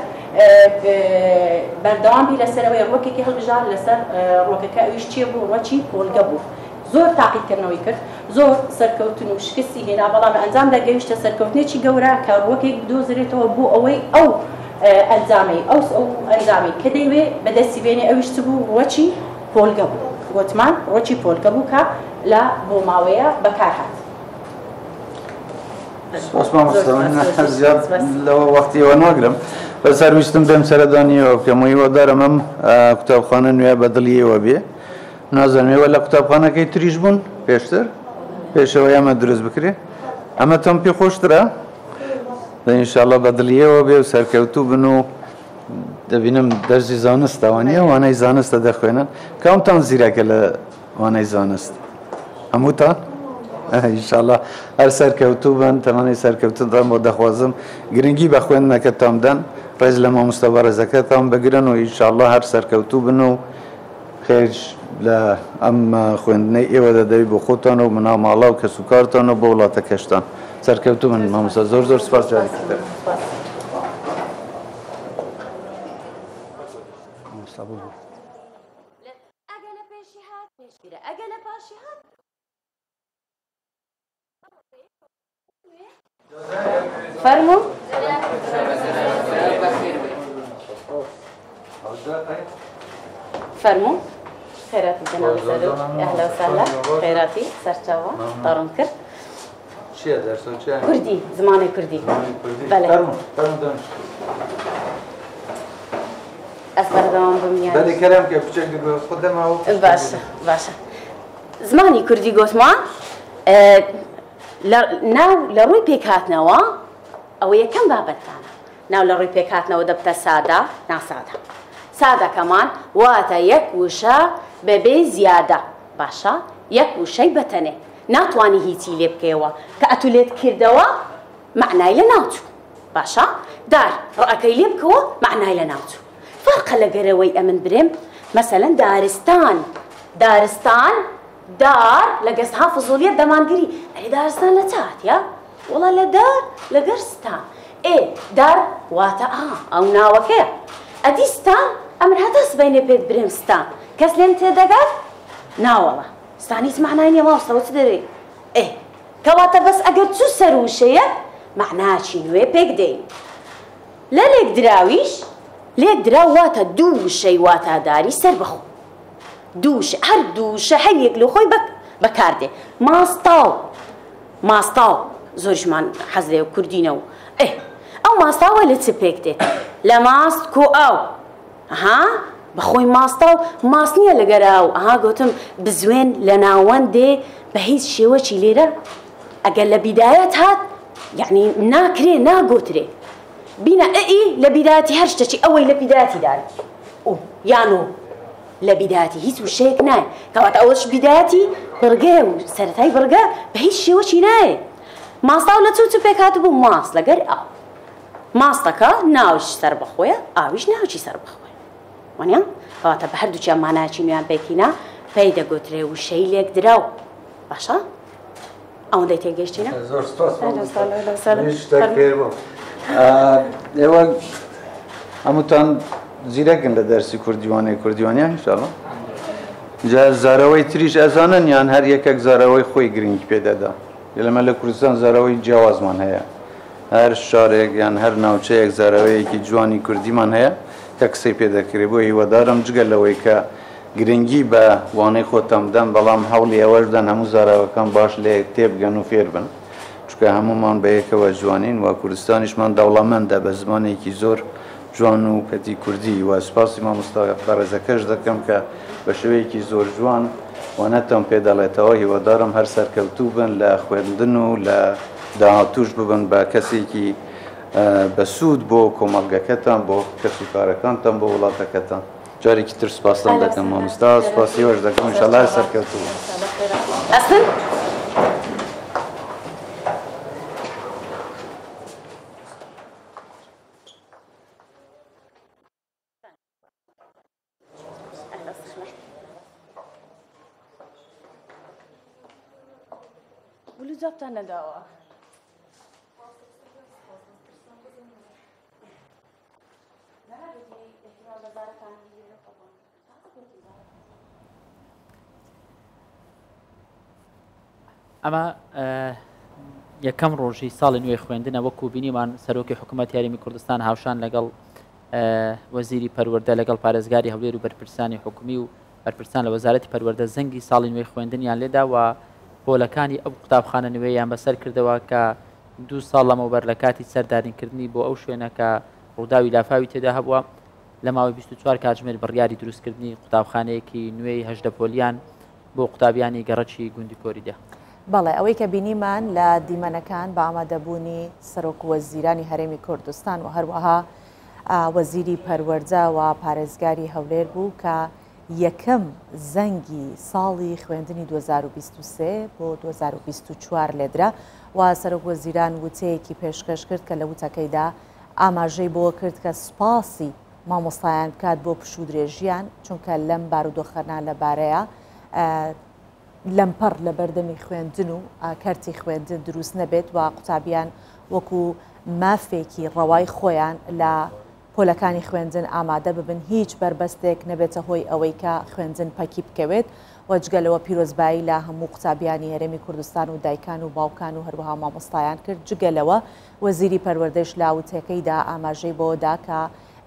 [SPEAKER 12] بەردەوامی لەسەرەوەی ڕۆکێکی هەڵبژار لەسەر ڕۆکەکە ئەویش چێ بوو ڕۆکی پۆلگە بوو زۆر تاقیکردنەوەی کرد زۆر سەرکەوتن و شکستی هێنا بەڵام ئەنجامدا گەیشتە سەرکەوتنێکی گەورە کە ڕۆکێک بدۆزرێتەوە بۆ ئەوەی ئەو ئەنجامی ئەو ئەنجامی کە دەیوێ بەدەستی بێنێ ئەویشت بوو ڕۆکی پۆلگە بوو گوتمان ڕۆکی پۆلگە بوو کە لە بۆ ماوەیە بەکارهات
[SPEAKER 11] زیاد لەوە وەختیەوە ناگرم بەسەر ویستم بێم سەردانیەوە بکەمەوەی وەدارم ئەم قوتابخانە نوێ بەدڵیەوە بێ نازانێەوە لە قوتابخانەکەی تریش بوون پێشتر پێشەوە ئەمە دروست بکرێ ئەمە تۆم پێ خۆشترە ئینشاءڵڵا بەدڵیەوە بێ و سەرکەوتوو بن و دەبینم دەرسی زانست ئەوانیە وانەی زانستە دەخوێنن کامتان زیرەکە لە وانەی زانست هەمووتان ئینشاءڵڵا هەر سەرکەوتوو بن تەمەنی سەرکەوتنتان بۆ دەخوازم گرنگی بە خوێندنەکە تامدەن ڕێز لە مامۆستا بەڕێزەکەتان بگرن و ئینشاءڵڵا هەر سەرکەوتوو بن و خێر لە ئەم خوێندنەی ئێوە دەدەوی بۆ خۆتان و مناو ماڵا و کەس و کارتان و بۆ وڵاتەکەشتان سەرکەوتوو من مامۆستا زۆر زۆر سپاس جارێکی تر
[SPEAKER 12] فەرموو فەرموو خێراتی جەناب سەرۆک ئەهلا وسەهلا خێراتی سەرچاوە تەڕم کرد
[SPEAKER 11] چییە دەرسۆ چییە
[SPEAKER 12] کوردی زمانی کوردی بەڵێ ئەس بەردەوام بم
[SPEAKER 11] بەڵێ کەرەم کە کوچێک دەبێ خۆ دەماوە
[SPEAKER 12] باشە باشە زمانی کوردی گوتمان ناو لە ڕووی پێکهاتنەوە ئەوە یەکەم بابەتانە ناو لە ڕووی پێکهاتنەوە دەبتە سادە ناسادە سادەکەمان واتە یەک وشە بەبێ زیادە باشە یەک وشەی بەتەنێ ناتوانی هیچی لێ بکەیەوە کە ئەتو لێت کردەوە معنای لە ناوچوو باشە دار ڕەکەی لێ بکەوە معنای لە ناوچوو فەرقە لەگەرەوەی ئەمن برێم مەسەلەن دارستان دار لە گەستها فزولیەت دەمانگیری ئەرێ دارستان لە چاتە وڵا لە دار لەگەر ستان دار واتە ئەو ناوەکەیە ئەدی ستان ئەمر هەتا سبەینێ پێت برێم ستان کەس لێم تێدەگات ناوەڵە ستان هیچ معنای نییە ماوەستەوە چ دەرێ کەواتە بەس ئەگەر چوو سەر وشەیە معناچی نوێ پێک دەین لە لێک دراویش لێک درا واتە دوو وشەی واتاداری سەر بەخۆ هەر دووشە هەر یەک لە خۆی بەکاردێ ماستاو زۆرشمان حەز لێ کوردینە و ئەو ماستاوە لە چ پێک دێت لە ماست کۆ ئەو بەخۆی ماستاو ماست نییە لەگەراو گوتم بزوێن لە ناوەندێ بە هیچ شێوەچی لێرە ئەگەر لە بیدایەت هات یعنی ناکرێ ناگۆترێ بینە لە بیداەتی هەر شتێکی ئەوەی لە بیداەتی داری یانۆ لە بیداەتی هیچ وشەیەک نایە کەواتە ئەوەش بیداەتی بڕگەیە و سەرەتای بڕگە بە هیچ شێوەچی نایە ماستاو لە چوو پێک هاتبوو ماست لەگەر ئەو ماستەکە ناوش سەر بەخۆیە ئاویش ناوچی سەر بەخۆی وانە کەواتە بە هەردووچیان ماناچی نوێیان پێکینە پێی دەگوترێ وشەی لێک دراو باشە ئەوەندەی تێگەیشتینە
[SPEAKER 11] زۆر شتێک پێ بوو ئێوە هەمووتان زیرەکن لە دەرسی کوردیوانیان ئینشاڵڵا جا زارەوەی تریش ئەزانن یان هەر یەکێک زارەوەی خۆی گرنگی پێدەدا لەمە لە کوردستان زارەوەی جیاوازمان هەیە هەر شارێک یان هەر ناوچەیەک زارەوەیەکی جوانی کوردیمان هەیە کە قسەی پێدەکرێ بۆ هیوادارم جگە لەوەی کە گرنگی بە وانەی خۆتان بدەن بەڵام هەوڵی ئەوەشدان هەموو زاراوەکان باش لێ تێبگەن و فێر بن چونکە هەمومان بە یەکەوە جوانین و کوردستانیشمان دەوڵەمەندە بە زمانێکی زۆر جوان و کەتی کوردی و سوپاسی مامۆستا بەڕێزەکەش دەکەم کە بە شێوەیەکی زۆر جوان وانەتەم پێ دەڵێتەوە هیوادارم هەر سەرکەوتوو بن لە خوێندن و لە داهاتوش ببن بە کەسێکی بە سوود بۆ کۆمەڵگەکەتان بۆ کەسوکارەکانتان بۆ وڵاتەکەتان جارێکی تر سوپاسان دەکەم مامۆستا سوپاسی وەش دەکەم ئینشەڵا سەرکەوتوو
[SPEAKER 12] ئەسن ولو جابتان نداوە
[SPEAKER 6] ئەمە یەکەم ڕۆژی ساڵی نوێی خوێندنە وەکو بینیمان سەرۆکی حکوومەت یاریمی کوردستان هاوشان لەگەڵ وەزیری پەروەردە لەگەڵ پارێزگاری هەولێر و بەرپرسانی حکومی و بەرپرسان لە وەزارەتی پەروەردە زەنگی ساڵی نوێی خوێندنیان لێدا و پۆلەکانی ئەو قوتابخانە نوێیان بەسەر کردەوە کە 2 ساڵ لەمەوبەر لە کاتی سەردارینکردنی بۆ ئەو شوێنە کە ڕووداوی لافاوی تێدا هەبووە لە ماوەی 24 کاتژمێر بڕیاری دروستکردنی قوتابخانەیەکی نوێی هەژدە پۆلیان بۆ قوتابیانی گەڕەکی گوندی کۆریدا.
[SPEAKER 5] بەڵێ ئەوەی کە بینیمان لە دیمەنەکان بە ئامادەبوونی سەرۆک وەزیرانی هەرێمی کوردستان و هەروەها وەزیری پەروەردە و پارێزگاری هەولێر بوو کە یەکەم زەنگی ساڵی خوێندنی 2023 بۆ 2024 لێدرا و سەرۆک وەزیران وتەیەکی پێشکەش کرد کە لە وتەکەیدا ئاماژەی بۆ کرد کە سوپاسی مامۆستایان بکات بۆ پشودرێژیان چونکە لەم بارودۆخەنا لەبارەیە لەمپەر لە بەردەمی خوێندن و کەرتی خوێندن دروست نەبێت و قوتابیان وەکو مافێکی ڕەوای خۆیان لە پۆلەکانی خوێندن ئامادە ببن هیچ بربەستێک نەبێتە هۆی ئەوەی کە خوێندن پەکی بکەوێت وەجگەلەوە پیرۆزبایی لە هەموو قوتابیانی هەرێمی کوردستان و دایکان و باوکان و هەروەها مامۆستایان کرد جگەلەوە وەزیری پەروەردەش لا وتەکەیدا ئاماژەی بۆدا کە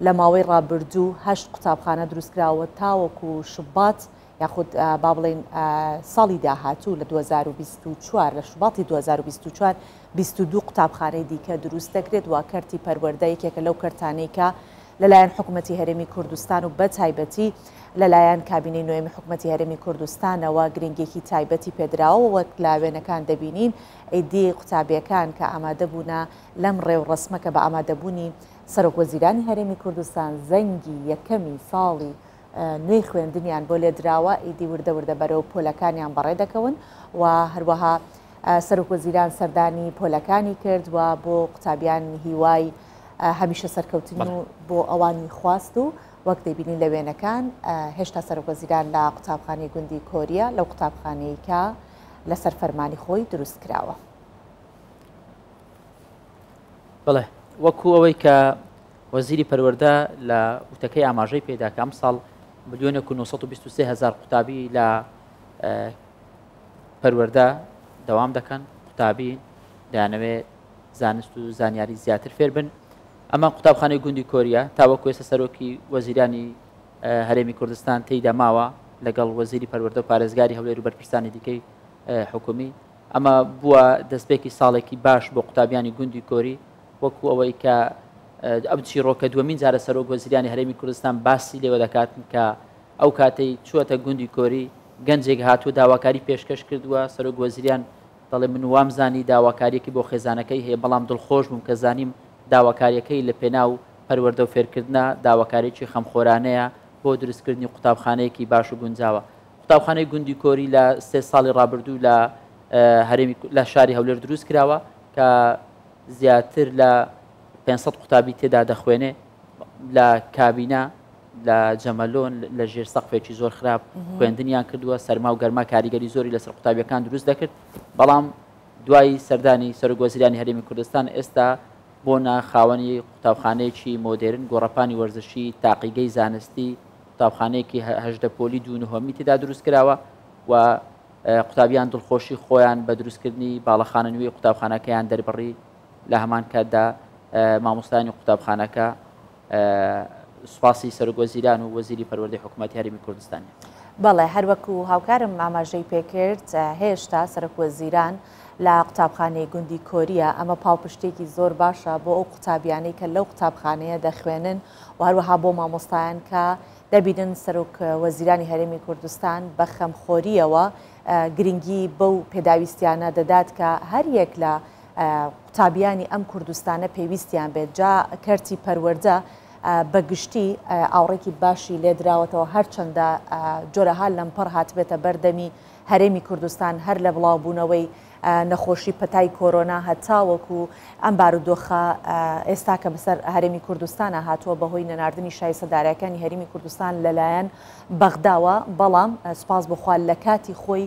[SPEAKER 5] لە ماوەی ڕابردوو 8 قوتابخانە دروستکراوە تاوەکو شوبات یاخود با بڵێن ساڵی داهاتوو لە 2024 لە شوباتی 2024 22 قوتابخانەی دیکە دروست دەکرێت و کەرتی پەروەردە یەکێکە لەو کەرتانەی کە لەلایەن حکوومەتی هەرێمی کوردستان و بە تایبەتی لەلایەن کابینەی نوێمی حکوومەتی هەرێمی کوردستانەوە گرنگێکی تایبەتی پێدراوە وەک لاوێنەکان دەبینین ئەیدی قوتابیەکان کە ئامادە بوونە لەم ڕێو ڕسمەکە بە ئامادەبوونی سەرۆک وەزیرانی هەرێمی کوردستان زەنگی یەکەمی ساڵی نوێی خوێندنیان بۆ لێدراوە ئیدی وردە وردە بەرەو پۆلەکانیان بەڕێ دەکەون و هەروەها سەرۆک وەزیران سەردانی پۆلەکانی کرد و بۆ قوتابیان هیوای هەمیشە سەرکەوتن و بۆ ئەوانی خواست و وەک دەبینین لە وێنەکان هێشتا سەرۆک وەزیران لە قوتابخانەی گوندی کۆریە لەو قوتابخانەی کە لەسەر فەرمانی خۆی دروست کراوە.
[SPEAKER 6] بڵێ وەکو ئەوەی کە وەزیری پەروەردە لە وتەکەی ئاماژەی پێدا کە ئەم ساڵ 1,923,000 قوتابی لە پەروەردە دەوام دەکەن قوتابی دەیانەوێت زانست و زانیاری زیاتر فێر بن ئەمە قوتابخانەی گوندی کۆریە تاوەکو ئێستا سەرۆکی وەزیرانی هەرێمی کوردستان تێیدا ماوە لەگەڵ وەزیری پەروەردە و پارێزگاری هەولێر و بەرپرسانی دیکەی حکومی ئەمە بووە دەستپێکی ساڵێکی باش بۆ قوتابیانی گوندی کۆری وەکو ئەوەی کە ئەم چیرۆکە دووەمین جارە سەرۆک وەزیرانی هەرێمی کوردستان باسی لێوە دەکاتن کە ئەو کاتەی چووەتە گوندی کۆری گەنجێک هاتووە داواکاری پێشکەش کردووە سەرۆک وەزیریان دەڵێ من وامزانی داواکاریەکی بۆ خێزانەکەی هەیە بەڵام دڵخۆش بووم کە زانیم داواکاریەکەی لە پێناو پەروەردە و فێرکردنە داواکاریی خەمخۆرانەیە بۆ دروستکردنی قوتابخانەیەکی باش و گونجاوە قوتابخانەی گوندی کۆری لە 3 ساڵی ڕابردوو لە هەرێمی لە شاری هەولێر دروست کراوە کە زیاتر لە 500 قوتابی تێدا دەخوێنێ لە کابینە لە جەمەلۆن لە ژێر سەقفێکی زۆر خراپ خوێندنیان کردووە سەرما و گەرما کاریگەری زۆری لەسەر قوتابیەکان دروست دەکرد بەڵام دوای سەردانی سەرۆک وەزیرانی هەرێمی کوردستان ئێستا بۆنە خاوەنی قوتابخانەیەکی مۆدێرن گۆڕەپانی وەرزشی تاقیگەی زانستی قوتابخانەیەکی هەژدە پۆلی دوونهۆمی تێدا دروست کراوە و قوتابیان دڵخۆشی خۆیان بە دروستکردنی باڵەخانە نوێی قوتابخانەکەیان دەربڕی لە هەمان کاتدا مامۆستانی قوتابخانەکە سوپاسی سەرۆک وەزیران و وەزیری پەروەردەی حکوومەتی هەرێمی کوردستانی
[SPEAKER 5] بەڵێ هەروەکو هاوکارم ئاماژەی پێکرد هێشتا سەرۆکوەزیران لە قوتابخانەی گوندی کۆریە ئەمە پاڵپشتێکی زۆر باشە بۆ ئەو قوتابیانەی کە لەو قوتابخانەیە دەخوێنن و هەروەها بۆ مامۆستایان کە دەبینن سەرۆکوەزیرانی هەرێمی کوردستان بە خەمخۆریەوە گرنگی بەو پێداویستیانە دەدات کە هەر یەک لە قوتابیانی ئەم کوردستانە پێویستیان بێت جا کەرتی پەروەردە بەگشتی ئاوڕێکی باشی لێدراوەتەوە هەرچەندە جۆرەها لەمپەر هاتبێتە بەردەمی هەرێمی کوردستان هەر لە بڵاوبوونەوەی نەخۆشی پەتای کۆرۆنا هەتاوەکو ئەم بارودۆخە ئێستا کە بەسەر هەرێمی کوردستانە هاتووە بەهۆی نەناردنی شایستەدارەکانی هەرێمی کوردستان لەلایەن بەغداوە بەڵام سوپاس بخوا لە کاتی خۆی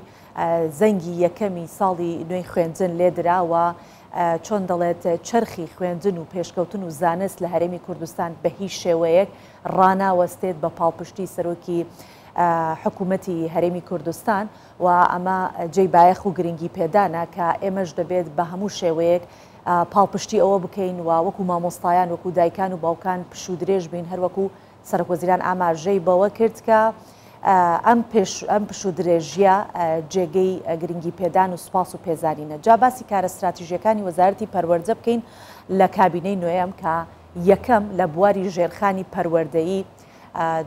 [SPEAKER 5] زەنگی یەکەمی ساڵی نوێی خوێندن لێدراوە چۆن دەڵێت چرخی خوێندن و پێشکەوتن و زانست لە هەرێمی کوردستان بە هیچ شێوەیەک ڕاناوەستێت بە پاڵپشتی سەرۆکی حکوومەتی هەرێمی کوردستان و ئەمە جێی بایەخ و گرنگی پێدانە کە ئێمەش دەبێت بە هەموو شێوەیە پاڵپشتی ئەوە بکەین و وەکو مامۆستایان وەکو دایکان و باوکان پش و درێژ بین هەروەکو سەرۆکوەزیران ئاماژەی بەوە کرد کە ئەم پش و درێژیە جێگەی گرنگی پێدان و سوپاس و پێزانینە جا باسی کارە استراتیژیەکانی وەزارەتی پەروەردە بکەین لە کابینەی نوێیەم کە یەکەم لە بواری ژێرخانی پەروەردەیی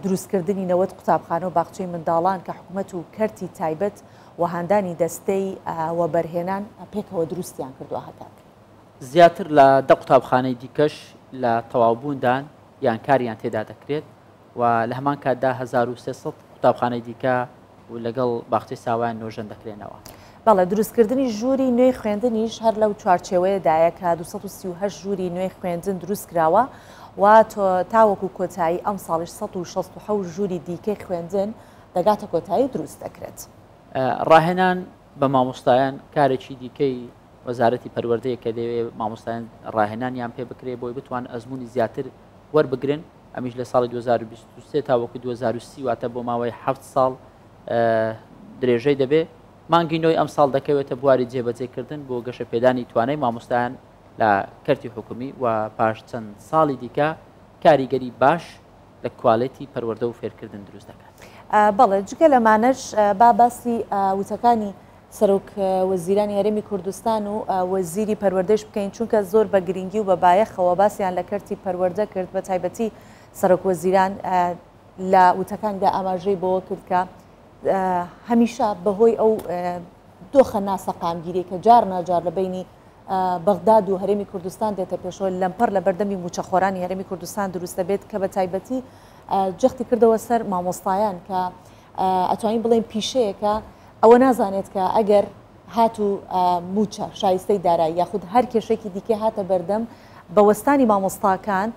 [SPEAKER 5] دروستکردنی نەوەت قوتابخانە و باخچەی منداڵان کە حکوومەت و کەرتی تایبەت و هەندانی دەستەی وەبەرهێنان پێکەوە دروستیان کردووە هەتاک
[SPEAKER 6] زیاتر لە دە قوتابخانەی دیکەش لە تەواوبووندان یان کاریان تێدا دەکرێت و لە هەمان کاتدا 1300 قوتابخانەی دیکە و لەگەڵ باخچەی ساوایان نۆژەن دەکرێنەوە.
[SPEAKER 5] بەڵێ دروستکردنی ژووری نوێی خوێندنیش هەر لەو چوارچێوەیەدایە کە 238 ژووری نوێی خوێندن دروست کراوە و تاوەکو کۆتایی ئەم ساڵش 167 ژووری دیکەی خوێندن دەگاتە کۆتایی دروست دەکرێت.
[SPEAKER 6] ڕاهێنان بە مامۆستایان کارێکی دیکەی وەزارەتی پەروەردەیە کە دەوێت مامۆستایان ڕاهێنانیان پێ بکرێت بۆی بتوان ئەزمموی زیاتر وەربگرن ئەمیش لە ساڵی 2023 تاوەکو 2030 واتە بۆ ماوەی 7 ساڵ درێژەی دەبێت مانگی نۆی ئەم ساڵ دەکەوێتە بواری جێبەجێکردن بۆ گەشە پێدانی توانای مامۆستایان لە کەرتی حکومی و پاش چەند ساڵی دیکە کاریگەری باش لە کوالێتی پەروەردە و فێرکردن دروست دەکات.
[SPEAKER 5] بەڵێ جگە لەمانەش با باسی وتەکانی سەرۆک وەزیرانی هەرێمی کوردستان و وەزیری پەروەردەش بکەین چونکە زۆر بە گرنگی و بە بایەخەوە باسییان لە کەرتی پەروەردە کرد بە تایبەتی سەرۆک وەزیران لە وتەکاندا ئاماژەی بەوە کرد کە هەمیشە بەهۆی ئەو دۆخە ناسەقامگیری کە جار ناجار لە بینی بەغداد و هەرێمی کوردستان دێتە پێشەوە لەمپەر لە بەردەمی موچەخۆرانی هەرێمی کوردستان دروست دەبێت کە بە تایبەتی جەختی کردەوە سەر مامۆستایان کە ئەتوانین بڵێن پیشەیەکە ئەوە نازانێت کە ئەگەر هات و موچە شایستەی دارایی یاخود هەر کێشێکی دیکە هاتە بەردەم بەوەستانی مامۆستاکان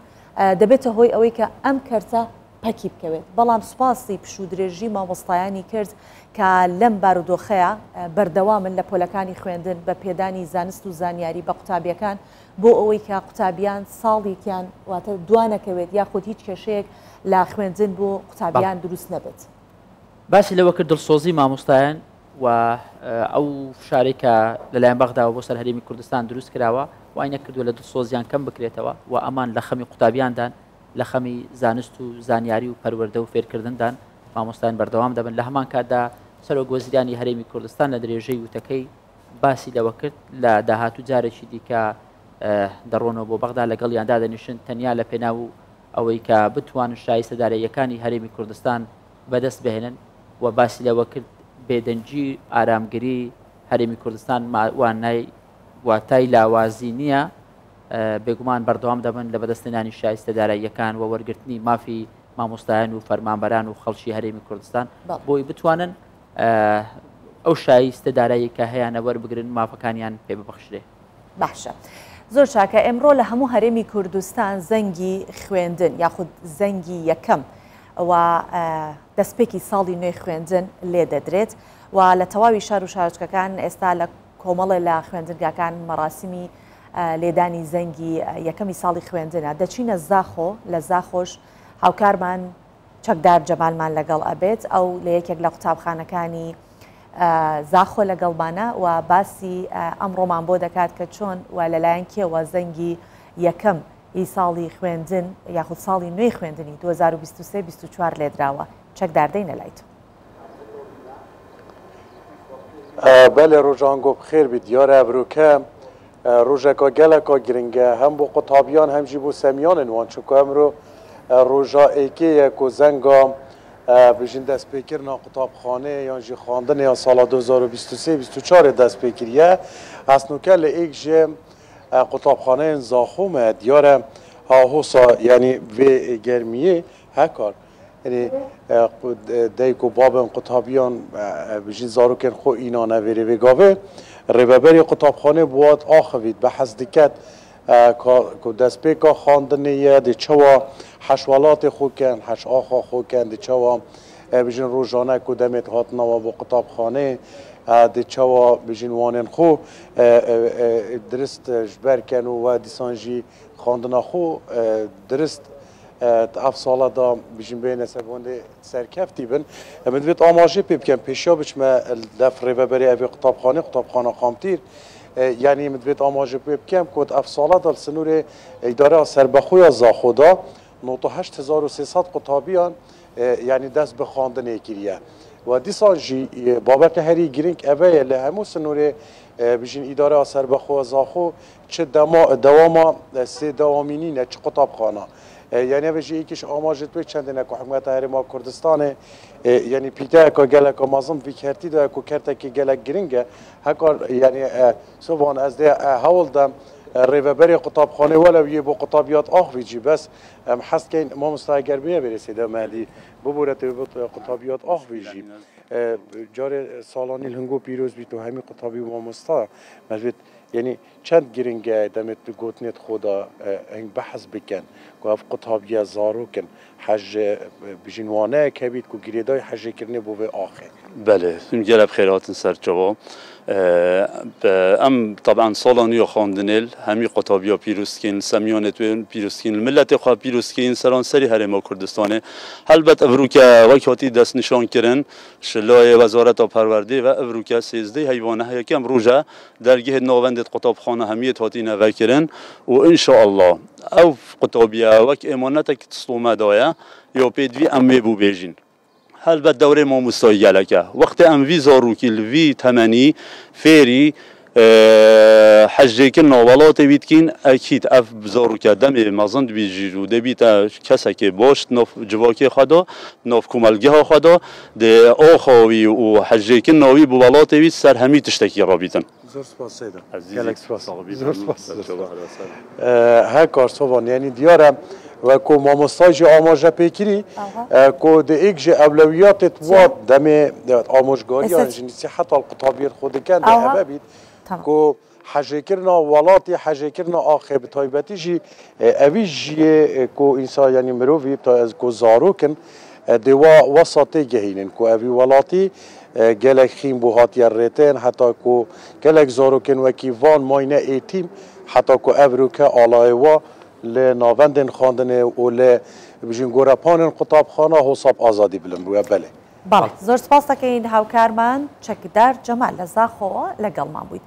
[SPEAKER 5] دەبێتە هۆی ئەوەی کە ئەم کەرتە پەکی بکەوێت بەڵام سوپاسی پش و درێژی مامۆستایانی کرد کە لەم بارودۆخەیە بەردەوامن لە پۆلەکانی خوێندن بە پێدانی زانست و زانیاری بە قوتابیەکان بۆ ئەوەی کە قوتابیان ساڵێکیان واتە دوانەکەوێت یاخود هیچ کێشەیەک لە خوێندن بۆ قوتابیان دروست نەبێت.
[SPEAKER 6] باسی لەوە کرد دڵسۆزی مامۆستایان و ئەو شارێک کە لەلایەن بەغداوە بۆ سەر هەرێمی کوردستان دروست کراوە وای نەکردووە لە دڵسۆزیان کەم بکرێتەوە و ئەمان لە خەمی قوتابیاندان لە خەمی زانست و زانیاری و پەروەردە و فێرکردندان مامۆستایان بەردەوام دەبن لە هەمان کاتدا سەرۆک وەزیرانی هەرێمی کوردستان لە درێژەی وتەکەی باسی لەوە کرد لە داهاتوو جارێکی دیکە دەڕۆنەوە بۆ بەغدا لەگەڵیاندا دەنیشن تەنیا لە پێناو ئەوەی کە بتوانن شایستەدارەیەکانی هەرێمی کوردستان بەدەست بهێنن و باسی لەوە کرد بێدەنجی ئارامگری هەرێمی کوردستان وانای واتای لاوازی نییە بێگومان بەردەوام دەبن لە بەدەستێنانی شایستەداراییەکان و وەرگرتنی مافی مامۆستایان و فەرمانبەران و خەڵکی هەرێمی کوردستان بۆی بتوانن ئەو شایستەدارایی کە هەیەە وەربگرن مافەکانیان پێ ببەخشرێ.
[SPEAKER 5] باشە زۆر چاکە ئێمڕۆ لە هەموو هەرێمی کوردستان زەنگی خوێندن یاخود زەنگی یەکەم و دەستپێکی ساڵی نوێی خوێندن لێ دەدرێت و لە تەواوی شار و شارچکەکان ئێستا لە کۆمەڵێ لە خوێندنگاکان مەراسیمی لێدانی زەنگی یەکەمی ساڵی خوێندنە دەچینە زاخۆ لە زاخۆش هاوکارمان چەکدار جەمالمان لەگەڵ ئەبێت ئەو لە یەکێک لە قوتابخانەکانی زاخۆ لەگەڵمانە و باسی ئەمڕۆمان بۆ دەکات کە چۆن و لەلایەن کێوە زەنگی یەکەم ئی ساڵی خوێندن یاخود ساڵی نوێی خوێندنی 2023-24 لێدراوە چەکداردەی نەلایت.
[SPEAKER 13] بله روژانگو بخیر بید دیاره بروکه روژکا گلکا گرنگه هم بو قطابیان هم جی بو سمیان نوان چوکا هم رو روژا ایکی یکو زنگا بجین دست پیکر نا قطابخانه یا جی خواندن یا سال 2023-24 دست پیکریه از نوکل ایک جی قطابخانه زاخوم دیاره ها حوصا یعنی وی گرمیه هکار یعنی دیکو بابن قطابیان بجین زاروکن خو اینا نویره وگاوه ربابری قطابخانه بواد آخوید به حزدکت که دست پیکا خواندنیه دی چوا حشوالات خو کن حش آخا خو کن دی چوا بجین روزانه که دمت هاتنا و با قطابخانه دی چوا بجین وانن خو درست جبر کن و دیسانجی خواندنا خو درست اف سالا دا بجین بین سبونده سرکفتی بن مدویت آماجه پی بکن پیشا بچم دف ربابری اوی قطابخانه خامتیر یعنی مدویت آماجه پی بکن کد اف سالا دا سنور اداره سربخوی زاخودا 8300 قطابیان یعنی دست به خواندن اکریه و دیسان جی بابت هری گرینگ اوه لهمو سنور بجین اداره سربخوی زاخو چه دواما سه دوامینی نه چه قطابخانه یعنی بجی یکیش آماجت به چندینه که حکومت هرما کردستان یعنی پیته که گلک مازم ویکرتی دا که کرته که گلک گرینگه هکار یعنی صبحان از ده حول دم ریوبری قطابخانه ولو یه با قطابیات آخویجی بس حس که ما مستعگر بیه برسیده مالی ببورت قطابیات آخویجی جار سالانی الهنگو پیروز بیتو همی قطابی با مستا مجبید یعنی چند گرینگه دمت گوتنت خدا هنگ بحث بکن که اف قطابیه زارو کن حج بجنوانه کبید که گریدای حج کرنه بوه آخه
[SPEAKER 14] بله جلب خیرات سر جواب ام طبعا سالاني خواندنل همي قطابيا بيروسكين سميونت بيروسكين الملت خو بيروسكين سران سري هرم كردستان البته افروكا وقتی دست نشان کردن شلای وزارت پرورده و افروكا 13 حیوانه یکم روزه درگه نووند قطابخانه همیت هاتی نو کردن و ان شاء الله او قطابيا وک امانتك تصوم دایا یا پیدوی امه بو بیجین هل بد دوره ما مستایگله که وقت ام وی زاروکی وی تمنی فری حجه که نوالات بیتکین اکید اف زاروکه دم مازند بیجیرو دبیت کسی که باش نف جواکی خدا نف کمالگه ها خدا ده آخوی و حجه که نوی بولات بیت سر همی تشتکی را بیتن.
[SPEAKER 13] زور سپاس سیدم. گلک سپاس. زور سپاس. ها کار سوان یعنی دیارم و کو ماموستاج آموزش پیکری کو د ایک اولویات واد دم آموزگاری انجینی صحت القطابیت خود کند حبابید کو حجه کرنا ولاتی حجه کرنا آخر بتایبتی جی اویجی کو انسان یعنی مروی تا از کو زاروکن دوا وسطی گهینن کو اوی ولاتی گلک خیم بوهاتی رتن حتی کو گلک زاروکن و کی وان ماینه ایتیم حتی کو افروکه آلایوا لناوندن خواندن و ل بجین گورپان قطابخانه حساب آزادی بلم روی بله.
[SPEAKER 5] بله زور سپاس دکین هاوکارمان چکدار جمال لزاخو لگل ما بود.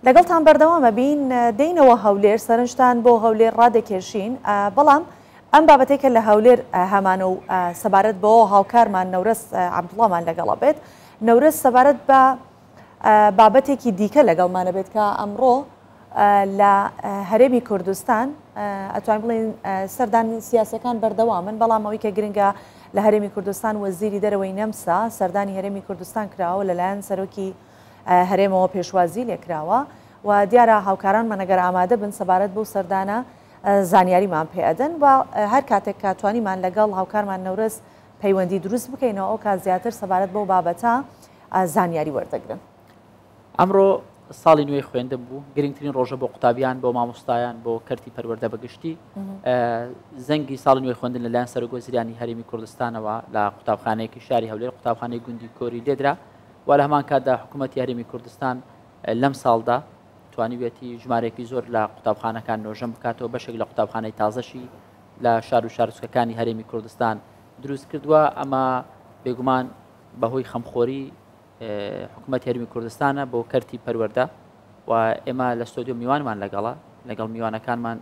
[SPEAKER 5] لگل تام بردوام بین دین و هولیر سرنجتان با هولیر راد کشین بلام ام بابتی که لهولیر همانو سبارت با هاوکارمان نورس عبدالله من لگل بید نورس سبارت با بابتی که دیکه لگل ما نبید که امرو لا هرمی کردستان اتوان بلین سردان سیاسی کان بردوامن بلام اوی که گرینگا لهرمی کردستان وزیری دروی نمسا سردانی هرمی کردستان کراو للان سروکی هرم و پیشوازی لکراو و دیارا هاوکاران من اگر آماده بن سبارت بو سردانا زانیاری من پیادن و هر کاتک کاتوانی من لگل هاوکار من نورس پیوندی دروست بکین او که زیاتر سبارت بو بابتا زانیاری وردگرن.
[SPEAKER 6] امرو ساڵی نوێی خوێندە بوو گرنگترین ڕۆژە بۆ قوتابیان بۆ مامۆستایان بۆ کەرتی پەروەردە بەگشتی زەنگی ساڵی نوێی خوێندن لەلایەن سەرۆکوەزیرانی هەرێمی کوردستانەوە لە قوتابخانەیەکی شاری هەولێر قوتابخانەی گوندی کۆری لێدرا و لە هەمان کاتدا حکوومەتی هەرێمی کوردستان لەم ساڵدا توانیوێتی ژمارەیەکی زۆر لە قوتابخانەکان نۆژەم بکاتەوە بەشێک لە قوتابخانەی تازەشی لە شار و شارچکەکانی هەرێمی کوردستان دروست کردووە ئەمە بێگومان بەهۆی خەمخۆری حکوومەتی هەرێمی کوردستانە بۆ کەرتی پەروەردە و ئێمە لە ستۆدیۆ میوانمان لەگەڵە میوانەکانمان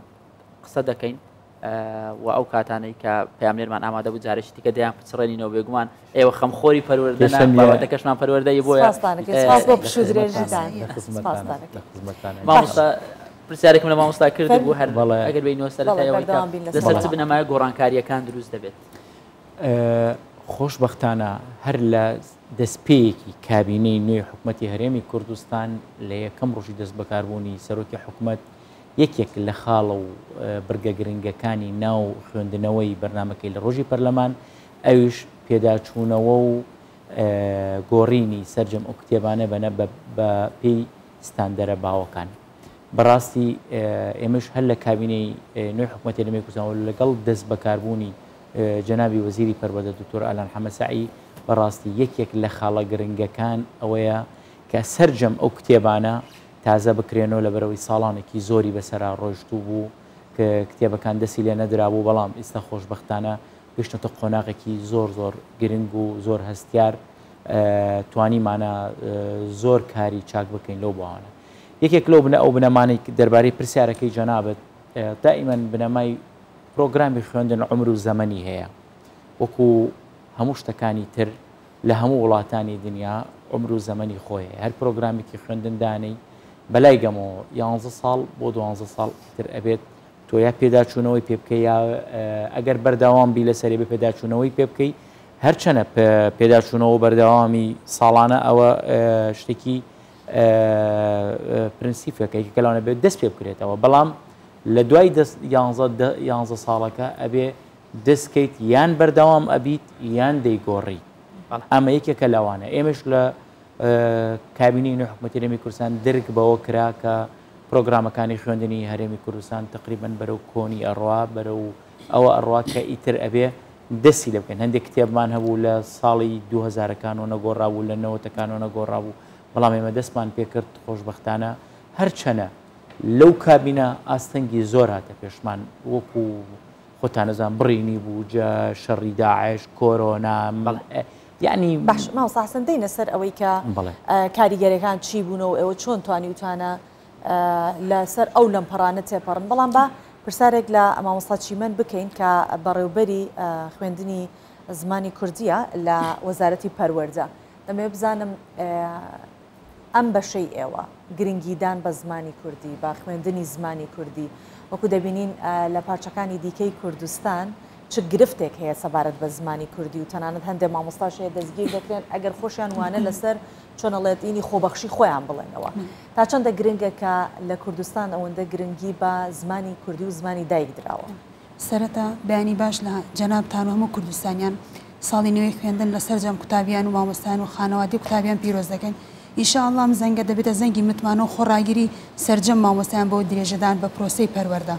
[SPEAKER 6] قسە دەکەین و ئەو کاتانەی کە پامێرمان ئامادە بوو جارێکی دیکە دەیان پچڕێنینەوە بێگومان ئێوە خەمخۆری پەروەردەنا بابەتەکەشمان پەروەردەی بۆیە
[SPEAKER 5] سپاس بۆ پشت و درێژتان
[SPEAKER 6] مامۆستا پرسیارێکم لە مامۆستا کرد بوو هەر ئەگەر بینەوە سەرەتایەوەی لەسەر چ بنەمایە گۆڕانکاریەکان دروست دەبێت
[SPEAKER 4] خۆشبەختانە هەر لە دەستپێیەکی کابینەی نوێی حکوومەتی هەرێمی کوردستان لە یەکەم ڕۆژی دەست بەکاربوونی سەرۆکی حکوومەت یەکێک لە خاڵە و بڕگە گرنگەکانی ناو خوێندنەوەی بەرنمەکەی لە ڕۆژی پەرلەمان ئەویش پێداچوونەوە و گۆڕینی سەررجەم ئەو کتێبانە بەنە بە پێی ستاندەرە باوەکان بەڕاستی ئێمەش هەر لە کابینەی نوێی حکوومەتی هەرێمی کوردستان لەگەڵ دەست بەکاربوونی جەنابی وەزیری پەروەردە دکتۆر ئالان حەمەساعی بەڕاستی یەکێک لە خاڵە گرنگەکان ئەوەیە کە سەررجەم ئەو کتێبانە تازە بکرێنەوە لە بەرەوەی ساڵانێکی زۆری بەسەرا ڕۆژتوو بوو کە کتێبەکان دەستی لێ نەدرابوو بەڵام ئێستا خۆشبەختانە گەشتنەوە قۆناغێکی زۆر گرنگ و زۆر هەستیار توانیمانە زۆر کاری چاک بکەین لەو بۆوانە یەکێک لەو ئەو بنەمانەی دەربارەی پرسیارەکەی جەنابەت دائیمەن بنەمای پرۆگرامی خوێندن عمر و زەمەنی هەیە وەکو هەموو شتەکانی تر لە هەموو وڵاتانی دنیا عمر و زەمەنی خۆیە هەر پرۆگرامێکی خوێندندانەی بەلای گەمەوە 11 ساڵ بۆ 12 ساڵ تر ئەبێت تۆ یا پێداچوونەوەی پێ بکەی یا ئەگەر بەرداوام بی لەسەری بە پێداچوونەوەی پێ بکەی هەرچەنە پێداچوونەوە بەردەوامی ساڵانە ئەوە شتێکی پرینسیپەکەی کەلاوانە بێت دەست پێ بکرێتەوە بەڵام لە دوای 11 ساڵەکە ئەبێ دەستکەیت یان بەردەوام ئەبیت یان دەیگۆڕی ئەمە یەکێکە لەوانە ئێمەش لە کابینەی نوێی حکوومەتی هەرێمی کوردستان درک بەوە کرا کە پرۆگرامەکانی خوێندنی هەرێمی کوردستان تقریبەن بەرەو کۆنی ئەڕوا بەرەو ئەوە ئەڕوا کە ئیتر ئەبێ دەستی لە بکەن هەندێک کتێبمان هەبوو لە ساڵی 2000ەکانەوە نەگۆڕابوو لە 90ەکانەوە نەگۆڕابوو بەڵام ئێمە دەستمان پێکرد خۆشبەختانە هەرچەنە لەو کابینە ئاستەنگی زۆر هاتە پێشمان وەکو خۆتانەزان بڕینی بوو جە شەڕی داعش کۆرۆنا یعنی
[SPEAKER 5] باش ماوەستا حەسەن دەینە سەر ئەوەی کە کاریگەرەکان چی بوونەوە ئێوە چۆن توانیوتانە لەسەر ئەو لەمپەڕانە تێپەڕن بەڵام بە پرسارێک لە مامۆستا چیمەن بکەین کە بەڕێوبەری خوێندنی زمانی کوردیە لە وەزارەتی پەروەردە دەمێ بزانم ئەم بەشەی ئێوە گرنگیدان بە زمانی کوردی بە خوێندنی زمانی کوردی وەکو دەبینین لە پارچەکانی دیکەی کوردستان چ گرفتێک هەیە سەبارەت بە زمانی کوردی و تەنانەت هەندێک مامۆستاشەیە دەستگیر دەکرێن ئەگەر خۆشیان وانە لەسەر چۆنەڵێتینی خۆبەخشی خۆیان بڵێنەوە تا چەندە گرنگە کە لە کوردستان ئەوەندە گرنگی بە زمانی کوردی و زمانی دایک درراوە
[SPEAKER 15] سەرەتا بەیانی باش لە جەنابتان و هەموو کوردستانیان ساڵی نوێی خوێندن لەسەر جەم قوتابیان و مامۆستایان و خانەوادی قوتابیان پیرۆز دەکەن ئینشاءالله ئەم زەنگە دەبێتە زەنگی متمانە و خۆڕاگیری سەرجەم مامۆستایان بۆ درێژەدان بە پرۆسەی پەروەردە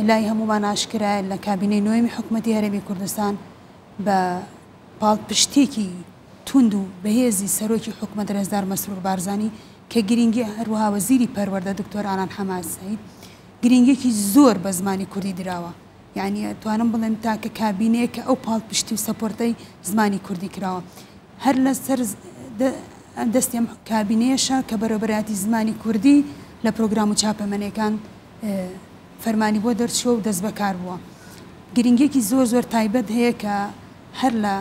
[SPEAKER 15] لای هەمومان ئاشکرایە لە کابینەی نوێمی حکوومەتی هەرێمی کوردستان بە پاڵپشتێکی تونند و بەهێزی سەرۆکی حکوومەت ڕێزدار مەسرور بارزانی کە گرنگی هەروەها وەزیری پەروەردە دکتۆر ئالان حەماسایی گرنگێکی زۆر بە زمانی کوردی دراوە یعنی توانم بڵێم تاکە کابینەیە کە ئەو پاڵپشتی و سەپۆرتەی زمانی کوردی کراوە هەر لەسەر دەستی ئەم کابینەیەشە کە بەرەبەراتی زمانی کوردی لە پرۆگرام و چاپەمەنیەکان فەرمانی بۆ دەرچووە و دەست بەکار بووە گرنگێکی زۆر تایبەت هەیە کە هەر لە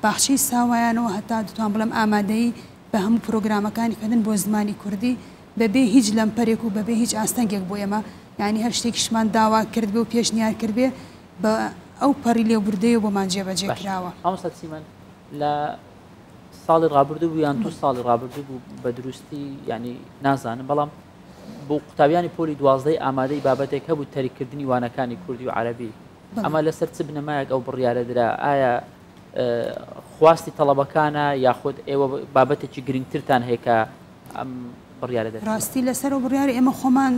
[SPEAKER 15] باخچەی ساوایانەوە هەتا دەتوان بڵم ئامادەی بە هەموو پرۆگرامەکانی خوێندن بۆ زمانی کوردی بەبێ هیچ لەمپەرێک و بەبێ هیچ ئاستەنگێک بۆ ئێمە یعنی هەر شتێکیشمان داوا کرد بێ و پێشنیار کردبێ بە ئەو پەڕی لێبوردەیە بۆمان جێبەجێ کراوە
[SPEAKER 6] ئەمسەد سیمەن لە ساڵی ڕابردوو بوو یان 2 ساڵی ڕابردوو بوو بە دروستی ینی نازانم بەڵام بۆ قوتابیانی پۆلی 12 ئامادەی بابەتێک هەبوو تەریکردنی وانەکانی کوردی و عەرەبی ئەمە لەسەر چ بنەمایەک ئەو بڕیارە درا ئایا خواستی تەڵەبەکانە یاخود ئێوە بابەتێکی گرنگترتان هەیە کە ئەم بڕیارە دەرێت
[SPEAKER 15] ڕاستی لەسەر و بڕیارە ئێمە خۆمان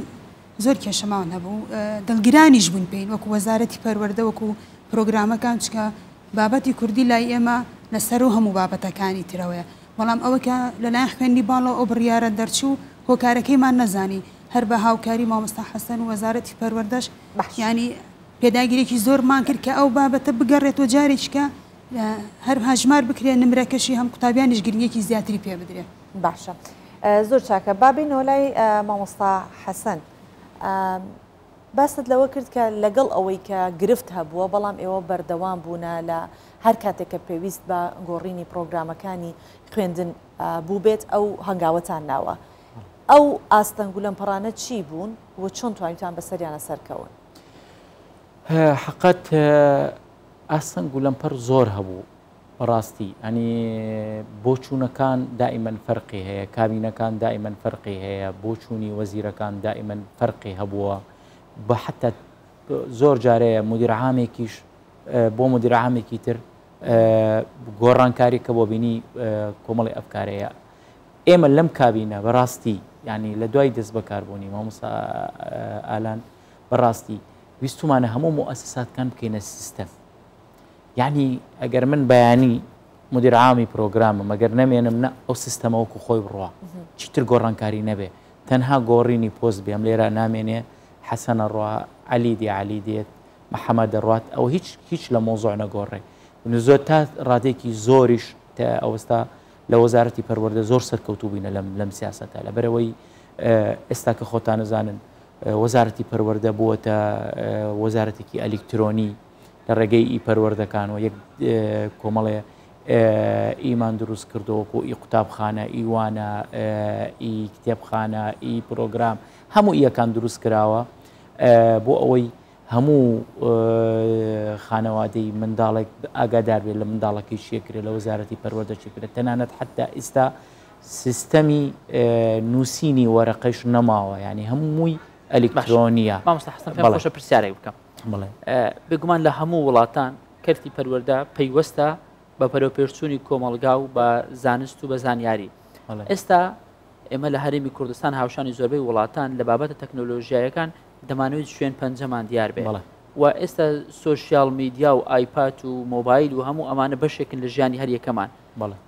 [SPEAKER 15] زۆر کێشەمان هەبوو دڵگیرانیش بوون پێین وەکو وەزارەتی پەروەردە وەکو پرۆگرامەکان چکە بابەتی کوردی لای ئێمە لەسەر و هەموو بابەتەکانی ترەوەیە بەڵام ئەوە کە لەلایەن خوێندی باڵەوە ئەو بڕیارە دەرچوو هۆکارەکەیمان نەزانی هەر بە هاوکاری مامۆستا حەسەن و وەزارەتی پەروەردەش ینی پێداگیرێکی زۆرمان کرد کە ئەو بابەتە بگەڕێتەوە جارێککە هەر هاژمار بکرێن نمرەکەشی هەم قوتابیانیش گرنگێکی زیاتری پێ بدرێت
[SPEAKER 5] باشە زۆر چاکە بابینەوە لای مامۆستا حەسەن باست لەوە کرد کە لەگەڵ ئەوەی کە گرفت هەبووە بەڵام ئێوە بەردەوام بوونە لە هەر کاتێک کە پێویست بە گۆڕینی پرۆگرامەکانی خوێندن بوو بێت ئەو هەنگاوەتان ناوە ئەو ئاستەنگ و لەمپەڕانە چی بوون و چۆن توانیتان بەسەریانە سەرکەون؟
[SPEAKER 4] حقت ئاستەنگ و لەمپەر زۆر هەبوو بەڕاستی ئەنی بۆ چوونەکان دائیمەن فەرقی هەیە کابینەکان دائیمەن فەرقی هەیە بۆ چوونی وەزیرەکان دائیمەن فەرقی هەبووە بە حتا زۆر جارەیە مدیرعامێکیش بۆ مدیرعامێکی تر گۆڕانکاری کە بۆ بینی کۆمەڵی ئەفکارەیە ئێمە لەم کابینە بەڕاستی ینی لە دوای دەست بەکاربوونی مامۆستا ئالان بەڕاستی ویستمانە هەموو مؤسساتکان بکەینە سیستەم یعنی ئەگەر من بەیانی مدیرعامی پرۆگرامە مەگەر نەمێنم نە ئەو سیستەمەوەکو خۆی بڕوە چیتر گۆڕانکاری نەبێ تەنها گۆڕینی پۆست بێم لێرە نامێنێ حەسەنە ڕوا عەلی دی عەلی دێت محەممەد دەڕات ئەو هیچ لە مۆزوع نەگۆڕێ زۆر تا ڕادێکی زۆریش تا ئەوەستا لە وەزارەتی پەروەردە زۆر سەرکەوتوو بووینە لەم سیاسەتە لە بەرەوەی ئێستا کە خۆتان نەزانن وەزارەتی پەروەردە بووەتە وەزارەتێکی ئەلکترۆنی لە ڕێگەی ئی پەروەردەکانەوە یەک کۆمەڵێ ئیمان دروست کردەوەکو ئی قوتابخانە ئیوانە ئی کتێبخانە ئی پرۆگرام هەموو ئیەکان دروست کراوە بۆ ئەوەی هەموو خانەوادەی منداڵێک ئاگادار بێت لە منداڵەکەی شێکرێت لە وەزارەتی پەروەردە چێکرێت تەنانەت حتا ئێستا سیستەمی نووسینی وەرەقەیش نەماوە ینی هەمووی ئەلکترۆنیە
[SPEAKER 6] مامۆستا حەسەن پێم خۆشە پرسیارێک بکەم بێگومان لە هەموو وڵاتان کەرتی پەروەردە پەیوەستە بە پەرۆپێشچوونی کۆمەڵگا و بە زانست و بە زانیاری ئێستا ئێمە لە هەرێمی کوردستان هاوشانی زۆربەی وڵاتان لە بابەتە تەکنۆلۆژیایەکان دەمانوێت شوێن پەنجەمان دیار بێت و ئێستا سۆشیال میدیا و ئایپات و مۆبایل و هەموو ئەمانە بەشێکن لە ژیانی هەر یەکەمان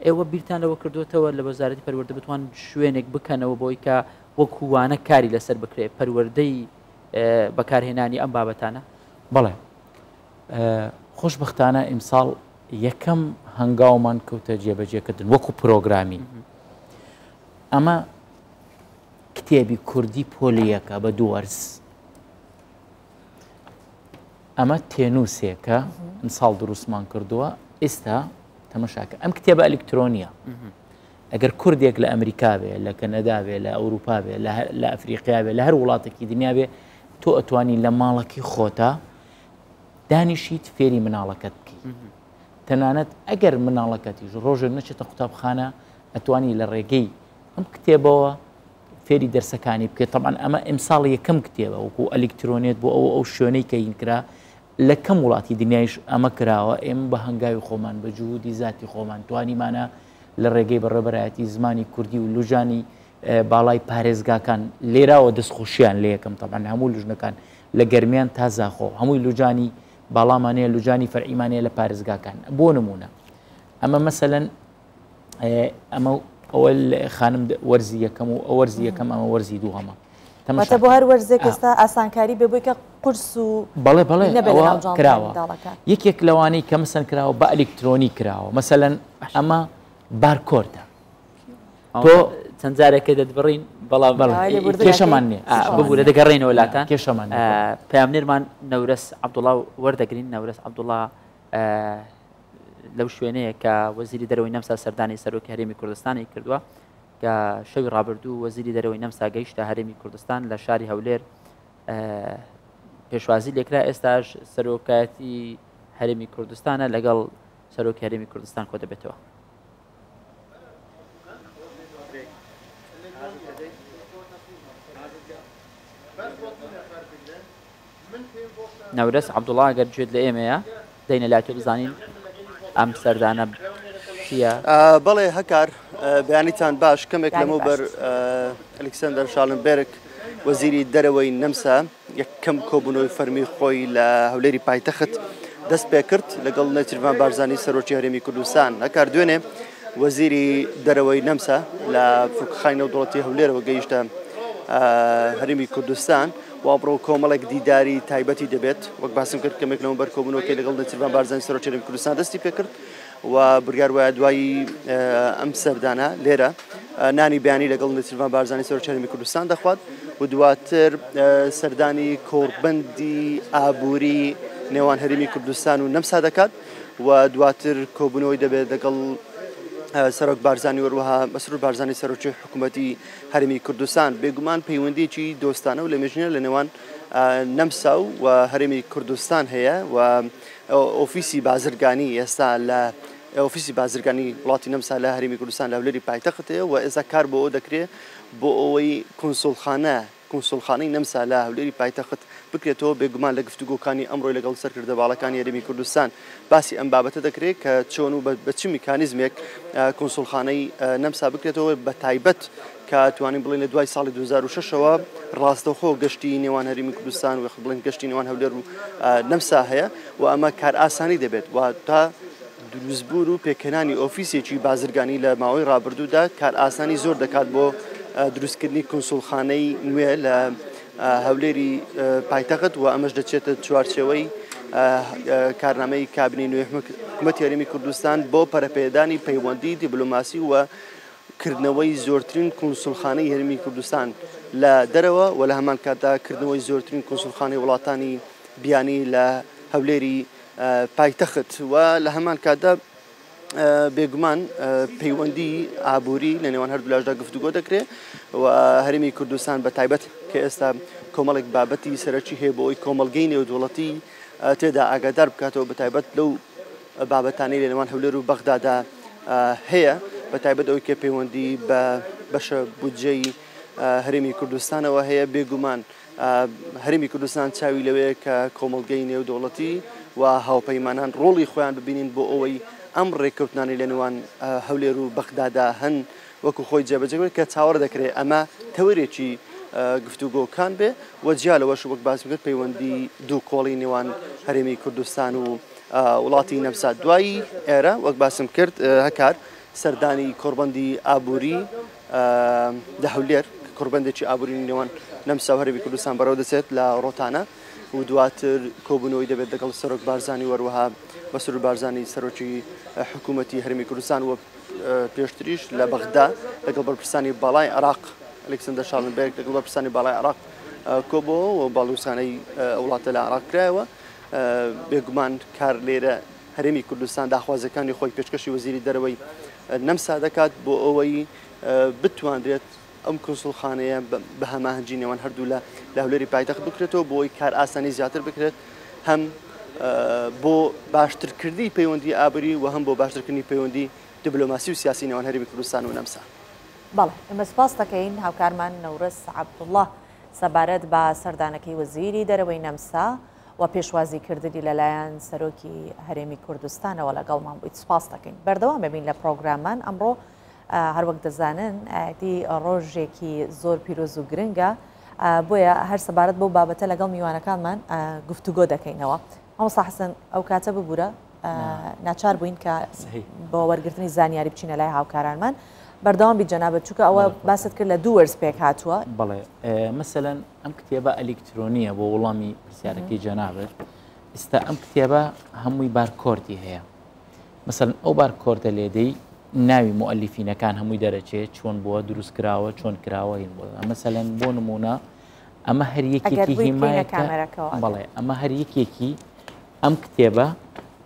[SPEAKER 6] ئێوە بیرتان لەوە کردوتەوە لە وەزارەتی پەروەردە بتوان شوێنێک بکەنەوە بۆی کە وەکووانە کاری لەسەر بکرێت پەروەردەی بەکارهێنانی ئەم بابەتانە
[SPEAKER 4] بەڵێ خۆشبەختانە ئیمساڵ یەکەم هەنگاومان کەوتە جێبەجێکردن وەکو پرۆگرامی ئەمە کتێبی کوردی پۆلیەکە بە دووەرز ئەمە تێنووسێکە ئیمساڵ دروستمان کردووە ئێستا تەمەشاکە ئەم کتێبە ئەلکترۆنیە ئەگەر کوردێک لە ئەمریکا بێ لە کەنەدا بێ لە ئەوروپا بێ لە ئەفریقیا بێ لە هەر وڵاتێکی دنیا بێ تۆ ئەتوانی لە ماڵەکی خۆتە دانیشیت فێری مناڵەکەت بکەی تەنانەت ئەگەر مناڵەکەتیش ڕۆژێ نەچێتە قوتابخانە ئەتوانی لە ڕێگەی ئەم کتێبەوە فێری دەرسەکانی بکەیت طبعاً ئەمە ئیمساڵ یەکەم کتێبە وەکو ئەلکترۆنێت بۆ ئەو شوێنەی کە هینکرا لە کەم وڵاتی دنیایش ئەمە کراوە ئێمە بە هەنگاوی خۆمان بە جوودی ذاتی خۆمان توانیمانە لە ڕێگەی بەڕێبەرایەتی زمانی کوردی و لوژانی باڵای پارێزگاکان لێراوە دەستخۆشییان لە یەکەم طبعاً هەموو لوژنەکان لە گەرمیان تازاخۆ هەمووی لوجانی باڵامانەیە لوجانی فەرعیمانەیە لە پارێزگاکان بۆ نمونە ئەمە مەسەلەن ئەمە ئەوە خانم وەرزی یەکەم و ئەو وەرزی یەکەم ئەمە وەرزی دوو هەمە
[SPEAKER 5] مەتە بۆ هەر وەرزێک ئێستا ئاسانکاری بێ بۆی کە قورس و
[SPEAKER 4] بەڵێ کراوە یەکێک لەوانەی کە مەسەن کراوە بە ئەلکترۆنی کراوە مەسەلەن ئەمە بارکۆردە
[SPEAKER 6] تۆ چەند جارێکە دەتبڕین بەڵام
[SPEAKER 4] کێشەمان نییە
[SPEAKER 6] ببوورە دەگەڕێنەوە وڵاتان
[SPEAKER 4] کێشەمان
[SPEAKER 6] پامنێرمان نەورەس عەبدوڵڵا وەردەگرین نەورەس عەبدوڵڵا لەو شوێنەیە کە وەزیری دەرەوەی نەمسا سەردانی سەرۆکی هەرێمی کوردستانی کردووە کە شەوی ڕابردوو وەزیری دەرەوەی نەمسا گەیشتە هەرێمی کوردستان لە شاری هەولێر پێشوازی لێکرا ئێستاش سەرۆکایەتی هەرێمی کوردستانە لەگەڵ سەرۆکی هەرێمی کوردستان کۆ دەبێتەوە. نەورەس عەبدوڵڵا ئەگەر گوێت لە ئێمەیە دەینە لای تۆ بزانین ئەم سەردانە چییە؟
[SPEAKER 16] بەڵێ هەکار بەیانیتان باش کەمێک لەمەوبەر ئەلێکسەندەر شاڵنبێرگ وەزیری دەرەوەی نەمسا یەکەم کۆبوونەوەی فەرمی خۆی لە هەولێری پایتەخت دەست پێ کرد لەگەڵ نەچیروان بارزانی سەرۆکی هەرێمی کوردستان. هەکار دوێنێ وەزیری دەرەوەی نەمسا لە فروکەخانەی نێودەوڵەتی هەولێرەوە گەیشتە هەرێمی کوردستان و بڕۆ کۆمەڵێک دیداری تایبەتی دەبێت وەک باسم کرد کەمێک لەمەوبەر کۆبوونەوەکەی لەگەڵ نەچیروان بارزانی سەرۆکی هەرێمی کوردستان دەستی پێ کرد و بڕیار وایە دوایی ئەم سەردانە لێرە نانی بیانی لەگەڵ نەسیروان بارزانی سەرۆکی هەرێمی کوردستان دەخوات و دواتر سەردانی کۆڕبەندی ئابووری نێوان هەرێمی کوردستان و نەمسا دەکات و دواتر کۆبوونەوەی دەبێت لەگەڵ سەرۆک بارزانی وەروەها مەسرور بارزانی سەرۆکی حکوومەتی هەرێمی کوردستان بێگومان پەیوەندیی دۆستانە و لە مێژنە لە نێوان نەمسا و هەرێمی کوردستان هەیە و ئۆفیسی بازرگانی ئێستا لە ئۆفیسی بازرگانی وڵاتی نەمسا لە هەرێمی کوردستان لە هەولێری پایتەختەیە و ئێستا کار بۆ ئەو دەکرێت بۆ ئەوەی کۆنسۆڵخانەی نەمسا لە هەولێری پایتەخت بکرێتەوە بێگومان لە گفتوگۆکانی ئەمڕۆی لەگەڵ سەرکردە باڵەکانی هەرێمی کوردستان باسی ئەم بابەتە دەکرێت کە چۆن و بە چ میکانیزمێک کۆنسۆڵخانەی نەمسا بکرێتەوە بە تایبەت کە توانین بڵێن لە دوای ساڵی 2006ەوە ڕاستەوخۆ گەشتی نێوان هەرێمی کوردستان و بڵێن گەشتی نێوان هەولێر و نەمسا هەیە و ئەمە کار ئاسانی دەبێت و تا دروستبوور و پێکەنانی ئۆفیسێکی بازرگانی لە ماوەی ڕابردوودا کار ئاسانی زۆر دەکات بۆ دروستکردنی کۆنسۆڵخانەی نوێ لە هەولێری پایتەخت و ئەمەش دەچێتە چوارچێوەی کارنامەی کابینی نوێ حکوومەتی هەرێمی کوردستان بۆ پەرەپێدانی پەیوەندی دیبلۆماسی و کردنەوەی زۆرترین کۆنسۆڵخانەی هەرێمی کوردستان لە دەرەوە و لە هەمان کاتدا کردنەوەی زۆرترین کۆنسۆڵخانەی وڵاتانی بیانی لە هەولێری پایتەخت و لە هەمان کاتدا بێگومان پەیوەندی ئابووری لە نێوان هەردوو لاشدا گفتوگۆ دەکرێت و هەرێمی کوردستان بە تایبەت کە ئێستا کۆمەڵێک بابەتی سەرەکی هەیە بۆ ئەوی کۆمەڵگەی نێودوڵەتی تێدا ئاگادار بکاتەوە بە تایبەت لەو بابەتانەی لە نێوان هەولێر و بەغدادا هەیە بە تایبەت ئەوەی کە پەیوەندی بە بەشە بودجەی هەرێمی کوردستانەوە هەیە بێگومان هەرێمی کوردستان چاوی لەوەیە کە کۆمەڵگەی نێودوڵەتی و هاوپەیمانان ڕۆڵی خۆیان ببینین بۆ ئەوەی ئەم ڕێککەوتنانی لە نێوان هەولێر و بەغدادا هەن وەکو خۆی جێبەجێ کە چاوەڕ دەکرێت ئەمە تەورێکی گفتوگۆکان بێ و جیا لەوەش وەک باس بکرد پەیوەندی دوو کۆڵی نێوان هەرێمی کوردستان و وڵاتی نەمسا دوایی ئێرە وەک باسم کرد هەکار سەردانی کۆڕبەندی ئابووری لە هەولێر کۆڕبەندێکی ئابووری نێوان نەمسا و هەرێمی کوردستان بەڕێوە دەچێت لە ڕۆتانە و دواتر کۆبوونەوەی دەبێت لەگەڵ سەرۆک بارزانی وەروەها مەسرور بارزانی سەرۆکی حکوومەتی هەرێمی کوردستان و پێشتریش لە بەغدا لەگەڵ بەرپرسانی باڵای عێراق ئەلێکسەندەر شاڵنبێرگ لەگەڵ بەرپرسانی باڵای عێراق کۆبووە و باڵوسانەی وڵاتە لە عێراق کرایەوە بێگومان کار لێرە هەرێمی کوردستان داخوازەکانی خۆی پێشکەشی وەزیری دەرەوەی نەمسا دەکات بۆ ئەوەی بتوانرێت ئەم کۆنسۆڵخانەیە بە هەماهەنگی نێوان هەردوو لە هەولێری پایتەخت بکرێتەوە بۆ ئەوی کار ئاسانی زیاتر بکرێت هەم بۆ باشترکردنی پەیوەندی ئابووری و هەم بۆ باشترکردنی پەیوەندی دیبلۆماسی و سیاسی نێوان هەرێمی کوردستان و نەمسا.
[SPEAKER 5] بەڵێ ئێمە سپاس دەکەین هاوکارمان نەورس عەبدوڵڵاه سەبارەت بە سەردانەکەی وەزیری دەرەوەی نەمسا و پێشوازیکردنی لەلایەن سەرۆکی هەرێمی کوردستانەوە لەگەڵمان بوویت. سپاس دەکەین. بەردەوام ببین لە پرۆگراممان ئەمڕۆ هەروەک دەزانن دی ڕۆژێکی زۆر پیرۆز و گرنگە بۆیە هەر سەبارەت بەو بابەتە لەگەڵ میوانەکانمان گفتوگۆ دەکەینەوە. مامۆستا حەسەن ئەو کاتە ببوورە ناچار بووین کە بۆ وەرگرتنی زانیاری بچینە لای هاوکارانمان بەردەوام بی جەنابەت چووکە ئەوە باست کرد لە دوو وەرز پێک هاتووە.
[SPEAKER 4] بەڵێ مەسەلەن ئەم کتێبە ئەلکترۆنیە بۆ وەڵامی پرسیارەکەی جەنابەت ئێستا ئەم کتێبە هەمووی بارکۆردی هەیە مەسەلەن ئەو بارکۆردە لێدەی ناوی مؤلفینەکان هەمووی دەرەچێت چۆن بووە دروست کراوە چۆن کراوە هین بۆ مەسەلەن بۆ نمونە ئەمە هەر یەکێکی هیمایەتە بەڵێ ئەمە هەر یەکێکی ئەم کتێبە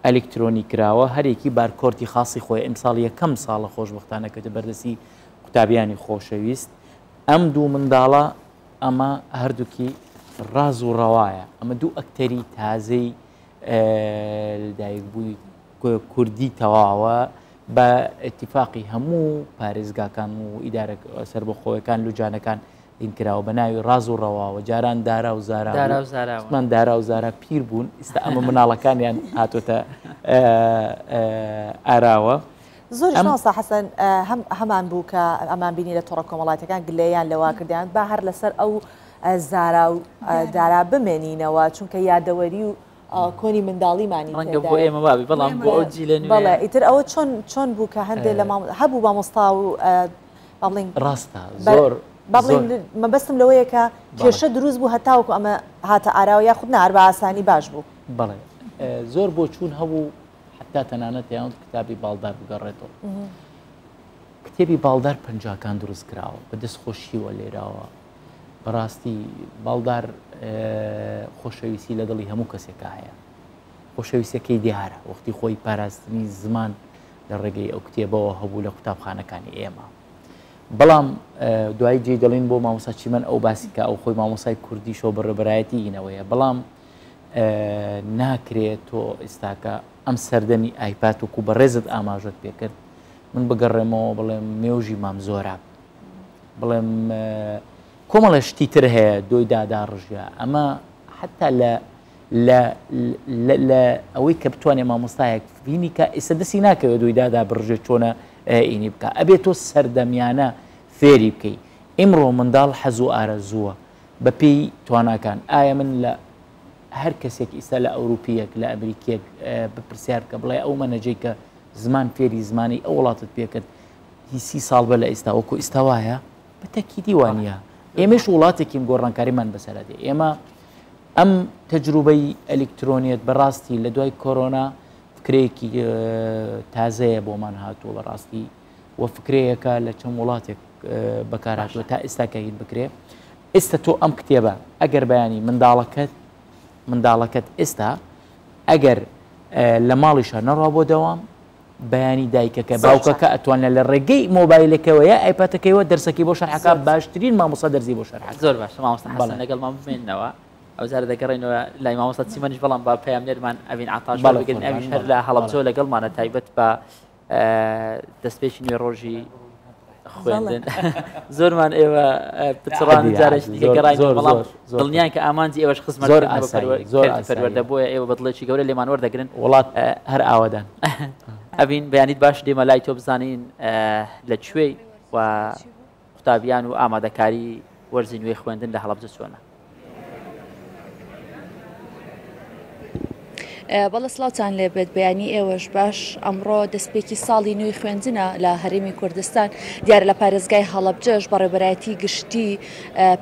[SPEAKER 4] ئەلکترۆنی کراوە هەرێکی بارکۆرتی خاصی خۆی ئەمساڵ یەکەم ساڵە خۆشبەختانە کەوتە بەردەسی قوتابیانی خۆشەویست ئەم دوو منداڵە ئەمە هەردووکی ڕاز و ڕەوایە ئەمە دوو ئەکتەری تازەی لەدایک بووی کوردی تەواوە بە ئەتیفاقی هەموو پارێزگاکان و ئیدارە سەربەخۆیەکان لوجانەکان دین کراوە بە ناوی ڕاز و ڕەواوە جاران دارا و زارامان دارا و زارا پیر بوون ئێستا ئەمە مناڵەکانیان هاتوۆتە ئاراوە
[SPEAKER 5] زۆر ناسا حەسەن هەمان بوو کە ئەمان بینی لە تۆڕە کۆمەڵاتەکان گلەیان لەوا کردیان با هەر لەسەر ئەو زارا و دارا بمێنینەوە چونکە یادەوەری و کۆنی منداڵیمانی
[SPEAKER 6] ڕەنگە بۆ ئێمە بابی بەڵام بۆ ئەو جیلە نوێ
[SPEAKER 5] بەڵێ ئیتر ئەوە چۆن بوو کە هەندێک لە هەبوو مامۆستا و بڵین
[SPEAKER 4] ڕاستە زۆر
[SPEAKER 5] بابڵین مەبەستم لەوەیە کە کێشە دروست بوو هەتاوکو ئەمە هاتە ئاراوە یاخود نار بە ئاسانی باش بوو
[SPEAKER 4] بەڵێ زۆر بۆ چوون هەبوو حتا تەنانەت یان کتابی باڵدار بگەڕێتەوە کتێبی باڵدار پەنجاکان دروست کراوە بە دەستخۆشیوە لێراوە بەڕاستی باڵدار خۆشەویستی لە دڵی هەموو کەسێکە هەیە خۆشەویستەکەی دیارە وەختی خۆی پاراستنی زمان لە ڕێگەی ئەو کتێبەوە هەبوو لە قوتابخانەکانی ئێمە بەڵام دوای جێ دەڵین بۆ مامۆستا چیمەن ئەو باسیکە ئەو خۆی مامۆسای کوردیشەوە بەڕێبەرایەتی هینەوەیە بەڵام ناکرێت تۆ ئێستاکە ئەم سەردەمی ئایپات وکو بە ڕێزت ئاماژت پێکرد من بگەڕێمەوە بڵێم مێوژی مام زۆرە بڵێم کۆمەڵە شتی تر هەیە دۆی دادا ڕژە ئەمە حتا لە ئەوەی کە بتوانێ مامۆستایەک بینی کە ئێستا دەستی ناکەوێت دۆی دادا بڕژێت چۆنە ئینی بکە ئەبێت تۆ سەردەمیانە فێری بکەی ئیمڕۆ منداڵ حەز و ئارەزووە بە پێی تواناکان ئایا من لە هەر کەسێک ئیستا لە ئەوروپیەک لە ئەمریکیەک بپرسیار کە بڵێ ئەو مەنەجەی کە زمان فێری زمانی ئەو وڵاتت پێکرد هی 30 ساڵ بە لە ئێستا وەکو ئێستاوایە بە تەکیدی وانە ئێمەش وڵاتێکیم گۆڕانکاریمان بەسەرەدێ ئێمە ئەم تەجروبەی ئەلکترۆنیەت بەڕاستی لە دوای کۆرۆنا فکرەیەکی تازەیە بۆمان هاتووە بەڕاستی وە فکرەیەکە لە چەند وڵاتێک بەکارهاتووە تا ئێستا کەین بکرێ ئێستا تۆ ئەم کتێبە ئەگەر بەیانی منداڵەکەت ئێستا ئەگەر لە ماڵیشە نەڕوا بۆ دەوام بەیانی دایکەکە باوکەکە ئەتوانێت لە ڕێگەی مۆبایلەکەوەیە ئایپاتەکەیەوە دەرسەکەی بۆ شەرحەکە باشترین مامۆستا دەرزی بۆ شەرح
[SPEAKER 6] زۆر باش مامۆستا حەسەن لەگەڵ مام بمێننەوە ئەو جارە دەگەڕێنەوە لای مامۆستا چیمەنیش بەڵام با پەیامنێرمان ئەڤین عەتاش بگرن ئەویش هەر لە هەڵەبجەوە لەگەڵمانە تایبەت بە دەستپێکی نوێ ڕۆژی خوێندن زۆرمان ئێوە پچڕان جارێک گەڕای بەڵام دڵنیان کە ئامانجی ئێوەش خزمەت زۆر پەروەردە بۆیە ئێوە بەدڵێکی گەورە لێمان وەردەگرن
[SPEAKER 4] وڵات
[SPEAKER 6] هەر ئاوادان ئەبین بەیانیت باش دێمە لای تۆ بزانین لەکوێی و قوتابیان و ئامادەکاری وەرزی نوێی خوێندن لە هەڵەبجە چۆنە
[SPEAKER 5] بەڵە سلااوان لێبێت بەیانی ئێوەش باش ئەمڕۆ دەستپێکی ساڵی نوێی خوێندنە لە هەرێمی کوردستان دیارە لە پارێزگای هەڵەبجەش بەڕێبەرایەتی گشتی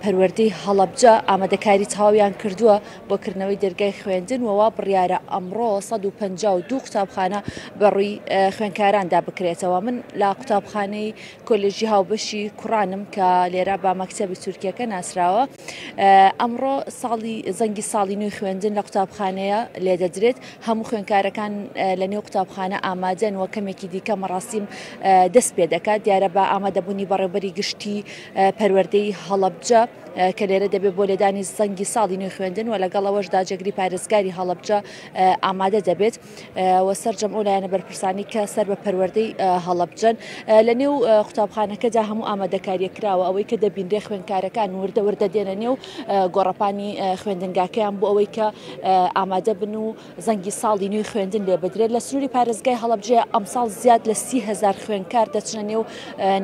[SPEAKER 5] پەروەردەی هەڵەبجە ئامادەکاری تەواویان کردووە بۆ کردنەوەی دەرگای خوێندن وەوا بڕیارە ئەمڕۆ 152 قوتابخانە بەڕووی خوێندکاراندا بکرێتەوە من لە قوتابخانەی کۆلێژی هاوبەشی کوڕانم کە لێرە با مەکتەبی تورکیەکە ناسراوە ئەمڕۆ زەنگی ساڵی نوێی خوێندن لە قوتابخانەیە لێ دەدرێت هەموو خوێندکارەکان لە نێو قوتابخانە ئامادەن وە کەمێکی دیکە مەڕاستیم دەست پێ دەکات دیارە بە ئامادەبوونی بەڕێبەری گشتی پەروەردەی هەڵەبجە کە لێرە دەبێت بۆ لێدانی زەنگی ساڵی نوێی خوێندن و لەگەڵەوەشدا جێگری پارێزگاری هەڵەبجە ئامادە دەبێت وە سەرجەم ئەو لایەنە بەرپرسانی کە سەر بە پەروەردەی هەڵەبجەن لە نێو قوتابخانەکەدا هەموو ئامادەکاریە کراوە ئەوەی کە دەبینرێ خوێندکارەکان وردە دێنە نێو گۆڕەپانی خوێندنگاکەیان بۆ ئەوەی کە ئامادە بن و زەنگی ساڵی نوێی خوێندن لێ بدرێت لە سنووری پارێزگای هەڵەبجە ئەمساڵ زیاد لە 30,000 خوێندکار دەچنە نێو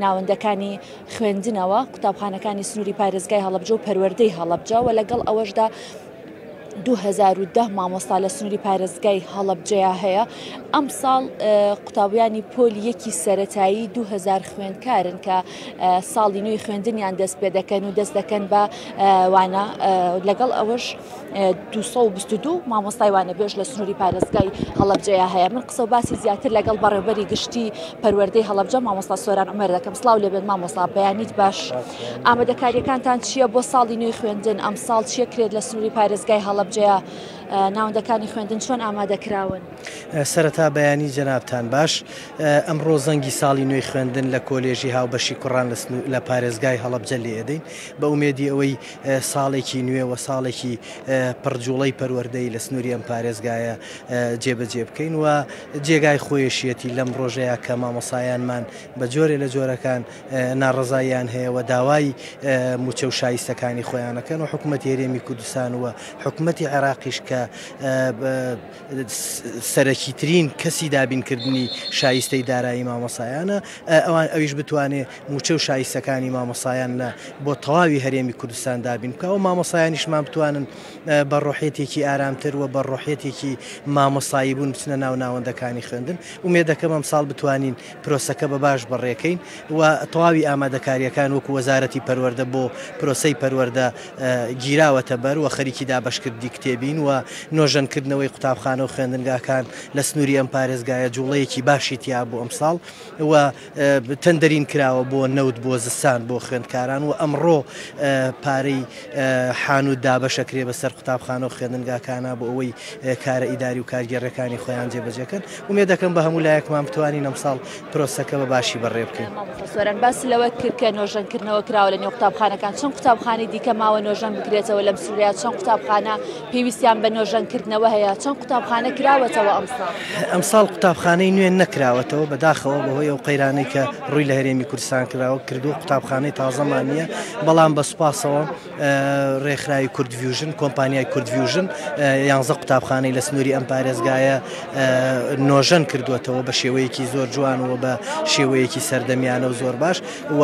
[SPEAKER 5] ناوەندەکانی خوێندنەوە قوتابخانەکانی سنووری پارێزگای هەڵەبجە و پەروەردەی هەڵەبجە و لەگەڵ ئەوەشدا 2010 مامۆستا لە سنووری پارێزگای هەڵەبجەیە هەیە ئەم ساڵ قوتابیانی پۆلی یەکی سەرەتایی 2000 خوێندکارن کە ساڵی نوێی خوێندنیان دەست پێ دەکەن و دەست دەکەن بە وانە لەگەڵ ئەوەش 222 مامۆستای وانەبێژ لە سنووری پارێزگای هەڵەبجەیە هەیە من قسە و باسی زیاتر لەگەڵ بەڕێبەری گشتی پەروەردەی هەڵەبجە مامۆستا سۆران عومەر دەکەم سڵاو لێبێت مامۆستا بەیانیت باش ئامادەکاریەکانتان چییە بۆ ساڵی نوێی خوێندن ئەم ساڵ چیە کرێت لە سنووری پارێزگای هەڵەبجەیە ناوەندەکانی خوێندن چۆن ئامادەکراون
[SPEAKER 17] سەرەتا بەیانی جەنابتان باش ئەمڕۆ زەنگی ساڵی نوێی خوێندن لە کۆلێژی هاوبەشی کوڕان لە پارێزگای هەڵەبجە لێدەین بە ئومێدی ئەوەی ساڵێکی نوێ و ساڵێکی پڕجوڵەی پەروەردەی لە سنووری ئەم پارێزگایە جێبەجێ بکەین و جێگای خۆیشیەتی لەم ڕۆژەیە کە مامۆسایانمان بە جۆرێ لە جۆرەکان ناڕزاییان هەیە و داوای موچە و شایستەکانی خۆیانەکەن و حکوومەتی هەرێمی کوردستان و حکوومەتی عێراقیش کە سەرەکیترین کەسی دابینکردنی شایستەی دارایی مامۆسایانە ئەوان ئەویش بتوانێت موچە و شایستەکانی مامۆسایان لە بۆ تەواوی هەرێمی کوردستان دابین بکە و مامۆسایانیشمان بتوانن بە ڕۆحێتێکی ئارامتر و بە ڕۆحێتێکی مامۆسایی بوون بچنە ناو ناوەندەکانی خوێندن ومێدەکەم ئەم ساڵ بتوانین پرۆسەکە بە باش بەڕێکەین و تەواوی ئامادەکاریەکان وەکو وەزارەتی پەروەردە بۆ پرۆسەی پەروەردە گیراوەتە بەر و خەریکی دابەشکردی کتێبین و نۆژەنکردنەوەی قوتابخانە و خوێندنگاکان لە سنووری ئەم پارێزگایە جوڵەیەکی باشی تیا بۆ ئەم ساڵ و تەندەرین کراوە بۆ نەوت بۆ زستان بۆ خوێندکاران و ئەمڕۆ پارەی حانوت دابەشەکرێ بەسەر قوتابخانە و خوێندنگاکانە بۆ ئەوەی کارە ئیداری و کارگێڕەکانی خۆیان جێبەجێکەن ومێ دەکەم بە هەموو لایەکمان بتوانین ئەم ساڵ پرۆسەکە بە باشی بەڕێ بکەین.
[SPEAKER 5] سۆران باس لەوە کرد کە نۆژەنکردنەوە کراوە لە نێو قوتابخانەکان چەند قوتابخانەی دیکە ماوە نۆژەن بکرێتەوە لەم سووریا چەند قوتابخانە پێویستیان بە نۆژەنکردنەوە هەیە چەند قوتابخانە کراوەتەوە ئەم ساڵ
[SPEAKER 17] قوتابخانەی نوێن نەکراوەتەوە بەداخەوە بەهۆی ئەو قەیرانەی کە ڕووی لە هەرێمی کوردستان کراوە کردو قوتابخانەی تازەمان نییە بەڵام بە سوپاسەوە ڕێکخراوی کورد ڤیوژن کۆمپانیای کورد ڤیوژن 11 قوتابخانەی لە سنووری ئەم پارێزگایە نۆژەن کردوێتەوە بە شێوەیەکی زۆر جوانەوە بە شێوەیەکی سەردەمیانە و زۆر باش و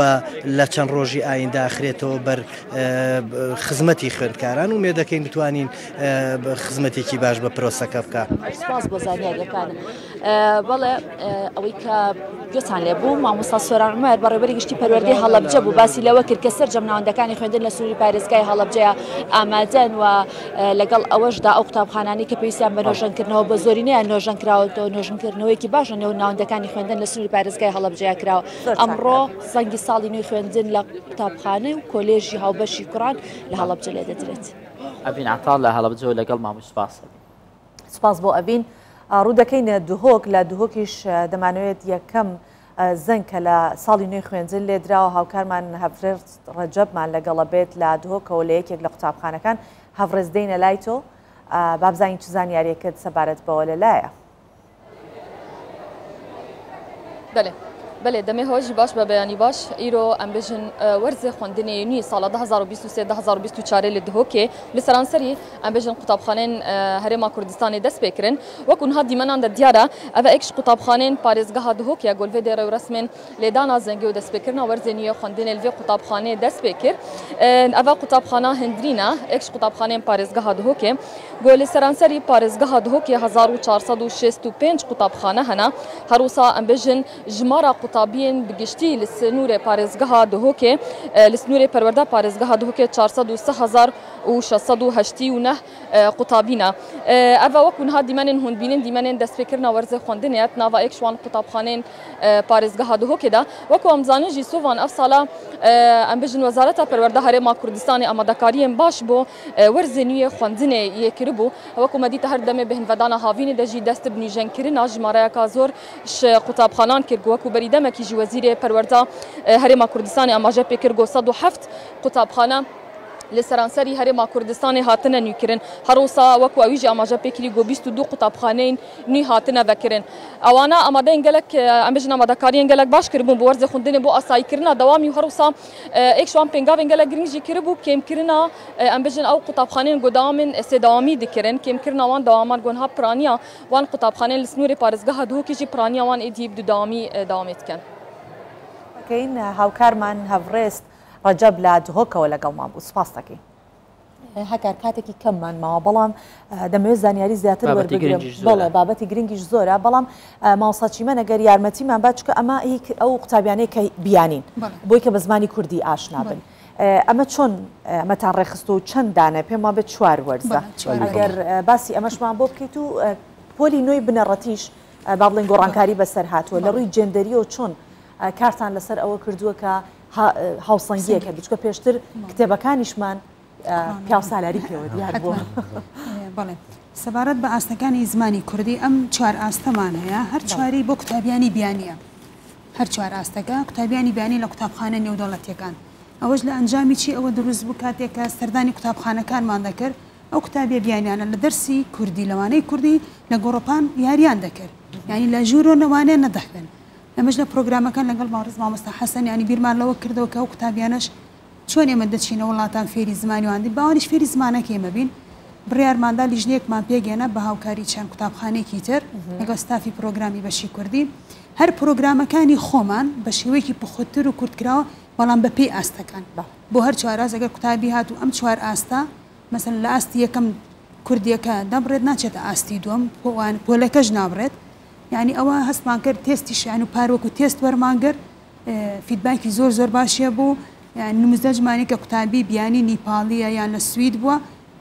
[SPEAKER 17] لە چەند ڕۆژی ئایندا ئاخرێتەوە بەر خزمەتی خوێندکاران و مێ دەکەین بتوانین خزمەتێکی باش بە پرۆسەکە بکات.
[SPEAKER 5] سپاس بۆ زانیاریەکانە. بەڵێ ئەوەی کە گوێتان لێ بوو مامۆستا سۆران عومەر بەڕێوەبەری گشتی پەروەردەی هەڵەبجە بوو باسی لەوە کرد کە سەرجەم ناوەندەکانی خوێندن لە سنووری پارێزگای هەڵەبجەیە ئامادەن و لەگەڵ ئەوەشدا ئەو قوتابخانانی کە پێویستیان بە نۆژەنکردنەوە بە زۆرینەیان نۆژەن کراوەتەوە نۆژەنکردنەوەیکی باشە نێو ناوەندەکانی خوێندن لە سنووری پارێزگای هەڵەبجەیە کراوە. ئەمڕۆ زەنگی ساڵی نوێی خوێندن لە قوتابخانە و کۆلێژی هاوبەشی کوڕان لە هەڵەبجە لێ دەدرێت.
[SPEAKER 6] ئەڤین عەتاڵ لە هەڵەبجە لەگەڵ مامۆ
[SPEAKER 5] سپاس بۆ ئەڤین. ڕوو دەکەینە دوهۆک لە دوهۆکیش دەمانوێت یەکەم زەنگ کە لە ساڵی نوێی خوێندن لێدراوە هاوکارمان هەفرێت ڕەجەبمان لەگەڵە بێت لە دوهۆکەوە لە یەکێک لە قوتابخانەکان هەڤڕێز دەینە لای تۆ بابزانین چ زانیاریەکەت سەبارەت بەوە لەلایە.
[SPEAKER 18] بله دمه هاش باش به بیانی باش ایرو امبیشن ورز خوندنی نی سال 2023-2024 لدهوکه لسرانسری امبیشن قطابخانه هرم کردستان دست بکرن و کن ها دیمنان در دیاره او اکش قطابخانه پارزگاه دهوکه گل و در رسمن لدانا زنگی و دست بکرن ورز نی خوندن الوی قطابخانه دست بکر او قطابخانه هندرینا اکش قطابخانه پارزگاه دهوکه گل سرانسری پارزگاه دهوکه 1465 قطابخانه هنا هروسا امبیشن جمارا قطابين بگشتی لسنور پارێزگەها دهۆکێ لسنور پەروەردە پارێزگەها دهۆکێ 406,689 قوتابینە ئەڤە وەکوونها دیمەنên hûn bînin دیمەنên destpêkirina werzê xwendinê nava ek şwan qutabxanên parêzgeha dihokê de wekû em zanin jî sovan ev sala em bijin Wezareta Perwerda Herêma Kurdistanê amadekariyên baş bo werzê nûyê xwendinê yê kiribû wekû me dîte her demê bi hinvedana havînê de jî dest bi nîjenkirina ji marayeka zor ji qutabxanan kir wekû berî demekî jî Wezîrê Perwerda Herêma Kurdistanê amaje pê kir got 107 qutabxane لسرانسری هرم کردستان هاتنه نیکرین هروسا وکو اویج آماجا پیکلی گو 22 قطابخانه نی هاتنه وکرین اوانا آماده انگلک امبجن آماده کاری انگلک باش کربون بورز خوندن بو اسای کرنا دوامی هروسا ایک شوان پنگاو انگلک گرینجی کربو کم کرنا امبجن او قطابخانه گودامن سدامی دکرین کم کرنا وان دوامان گونها پرانیا وان قطابخانه لسنور پارزگاه دو کیجی پرانیا وان ادیب دوامی دامت کن
[SPEAKER 5] کین هاوکارمان هەڤڕێست ڕەجەب لە دهۆکەوە لەگەڵمان بوو سپاس دەکەین هەکار کاتێکی کەممان ماوە بەڵام دەمەوێت زانیاری زیاتر وەربگرم بەڵێ بابەتی گرنگیش زۆرە بەڵام ماوەساچیمە ئەگەر یارمەتیمان با چکە ئەمە ئەو قوتابیانەیە کە بیانین بۆی کە بە زمانی کوردی ئاشنا بن ئەمە چۆن ئەمەتان ڕێخست و چەند دانە پێم وا بێت 4 وەرزە ئەگەر باسی ئەمەشمان بۆ بکەیت و پۆلی نوێی بنەڕەتیش با بڵێن گۆڕانکاری بەسەر هاتووە لە ڕووی جێندەریەوە چۆن کارتان لەسەر ئەوە کردووە کە هاوسەنگیەکە بچکە پێشتر کتێبەکانیشمان پیاوسالاری پێوە دیار بووە
[SPEAKER 15] بەڵێ سەبارەت بە ئاستەکانی زمانی کوردی ئەم 4 ئاستەمان هەیە هەر چواری بۆ قوتابیانی بیانیە هەر 4 ئاستەکە قوتابیانی بیانی لە قوتابخانە نێودەوڵەتیەکان ئەوەش لە ئەنجامی چی ئەوە دروست بوو کاتێکە سەردانی قوتابخانەکانمان دەکرد ئەو قوتابیە بیانیانە لە دەرسی کوردی لەوانەی کوردی لە گۆڕۆپان یاریان دەکرد یعنی لە ژوورۆ نەوانێ نەدەخوێن ئەمەش لە پرۆگرامەکان لەگەڵ ماڕز مامۆستا حەسەن ینی بیرمان لەوە کردەوە کە ئەو قوتابیانەش چۆن ئێمە دەچینە وڵاتان فێری زمانی واندی باوانیش فێری زمانەکە ئێمە بین بڕیارماندا لیژنەیەکمان پێگەێنە بە هاوکاری چەند قوتابخانەیەکی تر لەگەڵ ستافی پرۆگرامی بەشی کوردی هەر پرۆگرامەکانی خۆمان بە شێوەیەکی پخوتر و کورتکراوە بەڵام بە پێی ئاستەکان بۆ هەر 4 ئاست ئەگەر قوتابی هات و ئەم 4 ئاستا مەسەن لە ئاستی یەکەم کوردیەکە دەبڕێت ناچێتە ئاستی دووەم پۆلەکەش نابڕێت یعنی ئەوە هەستمان کرد تێستیشیان و پارۆک و تێست وەرمانگەر فیدباکی زۆر باشیە بوو نموزەجمانی کە قوتابی بیانی نیپاڵیە یان لە سوید بووە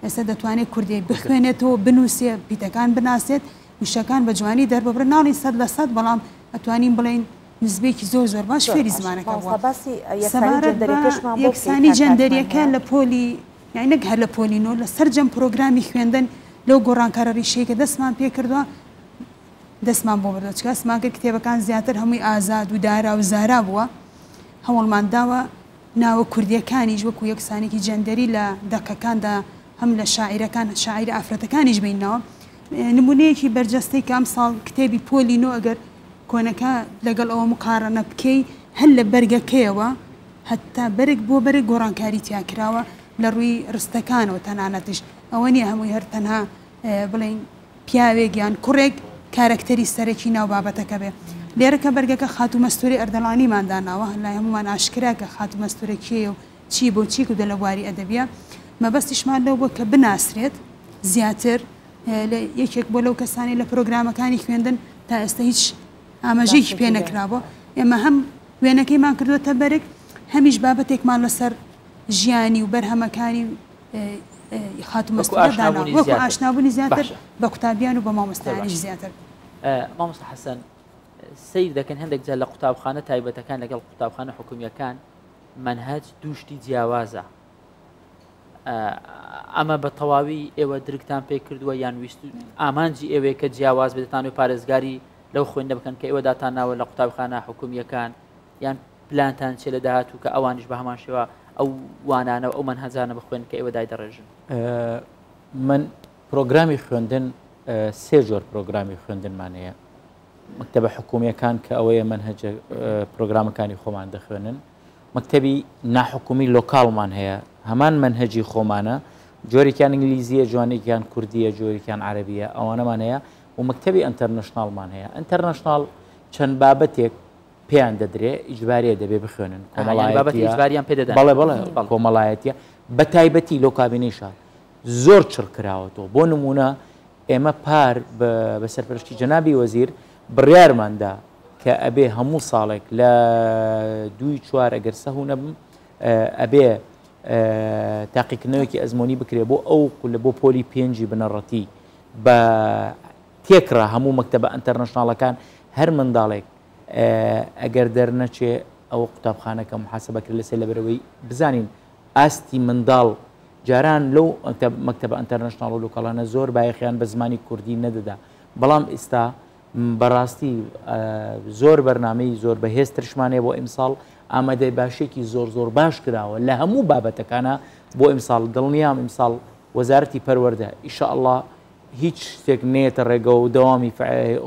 [SPEAKER 15] ئێستا دەتوانێت کوردی بخوێنێتەوە بنووسێ پیتەکان بناسێت وشەکان بە جوانی دەرببرن ناڵی 100% بەڵام ئەتوانین بڵێن نزبێکی زۆر باش فێری زمانەکە بووە یەکسانی جەندەریەکە لە پۆلی یعنی نەک هەر لە پۆلینۆ لە سەرجەم پرۆگرامی خوێندن لەو گۆڕانکارە ڕیشەیەکە دەستمان پێ کردووە دەستمان بۆ بردو چکە ئەسمان کرد کتێبەکان زیاتر هەمووی ئازاد و دارا و زارا بووە هەوڵمان داوە ناوە کوردیەکانیش وەکو یەکسانێکی جەندەری لە دەقەکاندا هەم لە شاعیرەکان شاعیر ئافرەتەکانیش بینەوە نمونەیەکی بەرجەستەی کام ساڵ کتێبی پۆلینۆ ئەگەر کۆنەکە لەگەڵ ئەوە مقارنە بکەی هەر لە بەرگەکەیەوە هەتا بەرگ بۆ بەرگ گۆڕانکاری تیا کراوە لە ڕووی ڕستەکانەوە تەنانەتش ئەوە نیە هەمووی هەر تەنها بڵین پیاوێک یان کوڕێک کارکتەری سەرەکی ناو بابەتەکە بێ لێرەکە بەرگەکە خاتومەستوری ئەردەڵانیمانداناوە لای هەمومان ئاشکرا کە خاتومەستورە کێ و چی بۆ چی و دە لە بواری ئەدەبیە مەبەستیشمان لەو بۆ کە بناسرێت زیاتر یەکێک بۆ لەو کەسانی لە پرۆگرامەکانی خوێندن تا ئێستا هیچ ئاماژەیەکی پێ نەکرابوە ئێمە هەم وێنەکەیمان کردوتە بەرگ هەمیش بابەتێکمان لەسەر ژیانی و بەرهەمەکانی خاتومەستورەدانا وەکو ئاشنابوونی زیاتر بە قوتابیان و بە مامۆستایانیش زیاتر
[SPEAKER 6] مامۆستا حەسەن سیر دەکەن هەندێک جار لە قوتابخانە تایبەتەکان لەگەڵ قوتابخانە حکومیەکان منهج دووشتی جیاوازە ئەمە بە تەواوی ئێوە درکتان پێ کردووە یان ویست ئامانجی ئێوەیە کە جیاواز بێتان و پارێزگاری لەو خوێندە بکەن کە ئێوەداتان ناوە لە قوتابخانە حکومیەکان یان پلانتان چێ لە داهاتوو کە ئەوانش بە هەمان شێوە ئەو وانانە ئەو منهەجانە بخوێن کە ئێوە دای دەڕێژن
[SPEAKER 4] من پرۆگرامی خوێندن سێ جۆر پرۆگرامی خوێندنمانەیە مەکتەبە حکومیەکان کە ئەوەیە منهەجە پرۆگرامەکانی خۆمان دەخوێنن مەکتەبی ناحکومی لۆکاڵمان هەیە هەمان منهەجی خۆمانە جۆرێکیان ئینگلیزیە جوانێکیان کوردیە جۆرێکیان عەرەبیە ئەوانەمان هەیە و مەکتەبی ئەنتەرنەشناڵمان هەیە ئەنتەرنەشناڵ چەند بابەتێک پێیان دەدرێ ئیجبارەیە دەبێ بخوێنن بەڵێ کۆمەڵایەتیە بە تایبەتی لەو کابینەیشە زۆر چڕ کراوەتەوە بۆ نمونە ئێمە پار بە سەرپەرشتی جەنابی وەزیر بڕیارماندا کە ئەبێ هەموو ساڵێک لە 2/4 ئەگەر سەهوو نەبم ئەبێ تاقیکردنەوەکی ئەزمۆنی بکرێ بۆ ئەو لە بۆ پۆلی پێنجی بنەڕەتی بە تێکرا هەموو مەکتەبە ئەنتەرنەشناڵەکان هەر منداڵێک ئەگەر دەرنەچێ ئەوە قوتابخانەکە محاسبە کرد لەسێ لەبەرەوەی بزانین ئاستی منداڵ جاران لەو مەکتەبە ئەنتەرنەشناڵ و لۆکاڵانە زۆر بایەخیان بە زمانی کوردی نەدەدا بەڵام ئێستا بەڕاستی زۆر بەرنامەی زۆر بەهێزترشمانەیە بۆ ئیمساڵ ئامادەی باشێکی زۆر باش کراوە لە هەموو بابەتەکانە بۆ ئیمساڵ دڵنیام ئیمساڵ وەزارەتی پەروەردە ئیشەئەڵڵا هیچ شتێک نێتە ڕێگە و دەوامی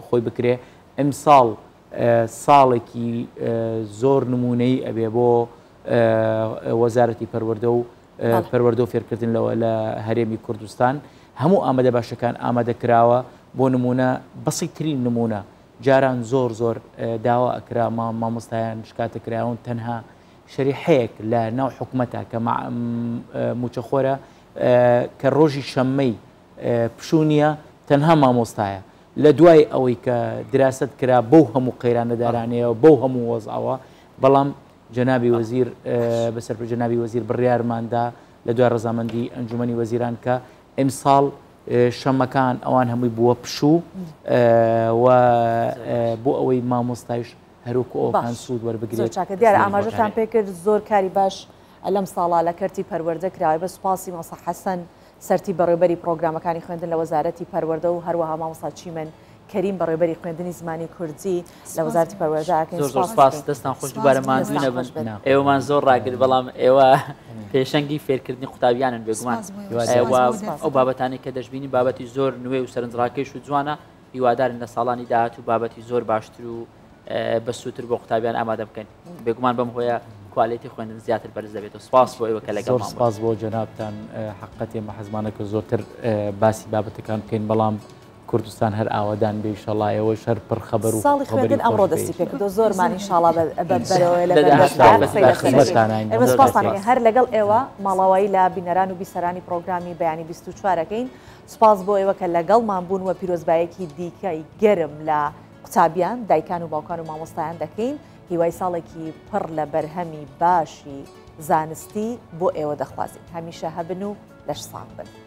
[SPEAKER 4] خۆی بکرێ ئیمساڵ ساڵێکی زۆر نمونەی ئەبێ بۆ وەزارەتی پەروەردە و پەروەردە و فێرکردن لەوە لە هەرێمی کوردستان هەموو ئامادە باشەکان ئامادە کراوە بۆ نمونە بەسیترین نمونە جاران زۆر داوا ئەکرا مامۆستایان شکاتە کراون تەنها شەریحەیەک لە ناو حکومەتە کە موچەخۆرە کە ڕۆژی شەممەی پشوونیە تەنها مامۆستایە لە دوای ئەوەی کە دراست کرا بەو هەموو قەیرانەدارانەیە و بەو هەموو وەزعەوە بەڵام جەنابی وەزیر بەسەر جەنابی وەزیر بڕیارماندا لە دوای ڕەزامەندی ئەنجومەنی وەزیران کە ئیمساڵ شەمەکان ئەوان هەمووی بووە پشوو و بۆ ئەوەی مامۆستایش هەروکو ئەوکان سوود وەربگرێت
[SPEAKER 5] چاکە دیارە ئاماژەتان پێ کرد زۆر کاری باش لەم ساڵا لە کەرتی پەروەردە کراوە بە سوپاسی مامۆستا حەسەن سەرتی بەڕێبەری پرۆگرامەکانی خوێندن لە وەزارەتی پەروەردە و هەروەها مامۆستا چیمەن کەریم بەڕێبەری خوێندنی زمانی کوردی لە وەزارەتی پەروەردەکەین
[SPEAKER 6] زۆر سپاس دەستان خۆش دووبارە ماندوو نەبن ئێوەمان زۆر ڕاگرت بەڵام ئێوە پێشەنگی فێرکردنی قوتابیانن بێگومان ئەو بابەتانی کە دەشبینی بابەتی زۆر نوێ و سەرنجڕاکەیش و جوانە هیوادارن لە ساڵانی داهاتوو بابەتی زۆر باشتر و بەسووتر بۆ قوتابیان ئامادە بکەین بێگومان بەم هۆیە کوالیتی خوێندن زیاتر بەرز دەبێتەوە سپاس بۆ ئێوە کە لەگەڵ
[SPEAKER 4] سپاس بۆ جەنابتان حقەتێ مەحەزمانە کە زۆرتر باسی بابەتەکان بکەین بەڵام کوردستان هەر ئاوادان بێ ئینشاڵڵا ئێوە شەر پڕ خەبەر و
[SPEAKER 5] ساڵی خوێندن ئەمڕۆ دەستی پێ کردو زۆرمان ئینشاڵڵا بەرەوەی لە سپاسانەکەین هەر لەگەڵ ئێوە ماڵاوایی لە بینەران و بیسەرانی پرۆگرامی بەیانی 24ەکەین سپاس بۆ ئێوە کە لەگەڵمان بوون و پیرۆزبایەکی دیکەی گەرم لە قوتابیان دایکان و باوکان و مامۆستایان دەکەین هیوای ساڵێکی پڕ لە بەرهەمی باشی زانستی بۆ ئێوە دەخوازین هەمیشە هەبن و لەش ساڵ بن.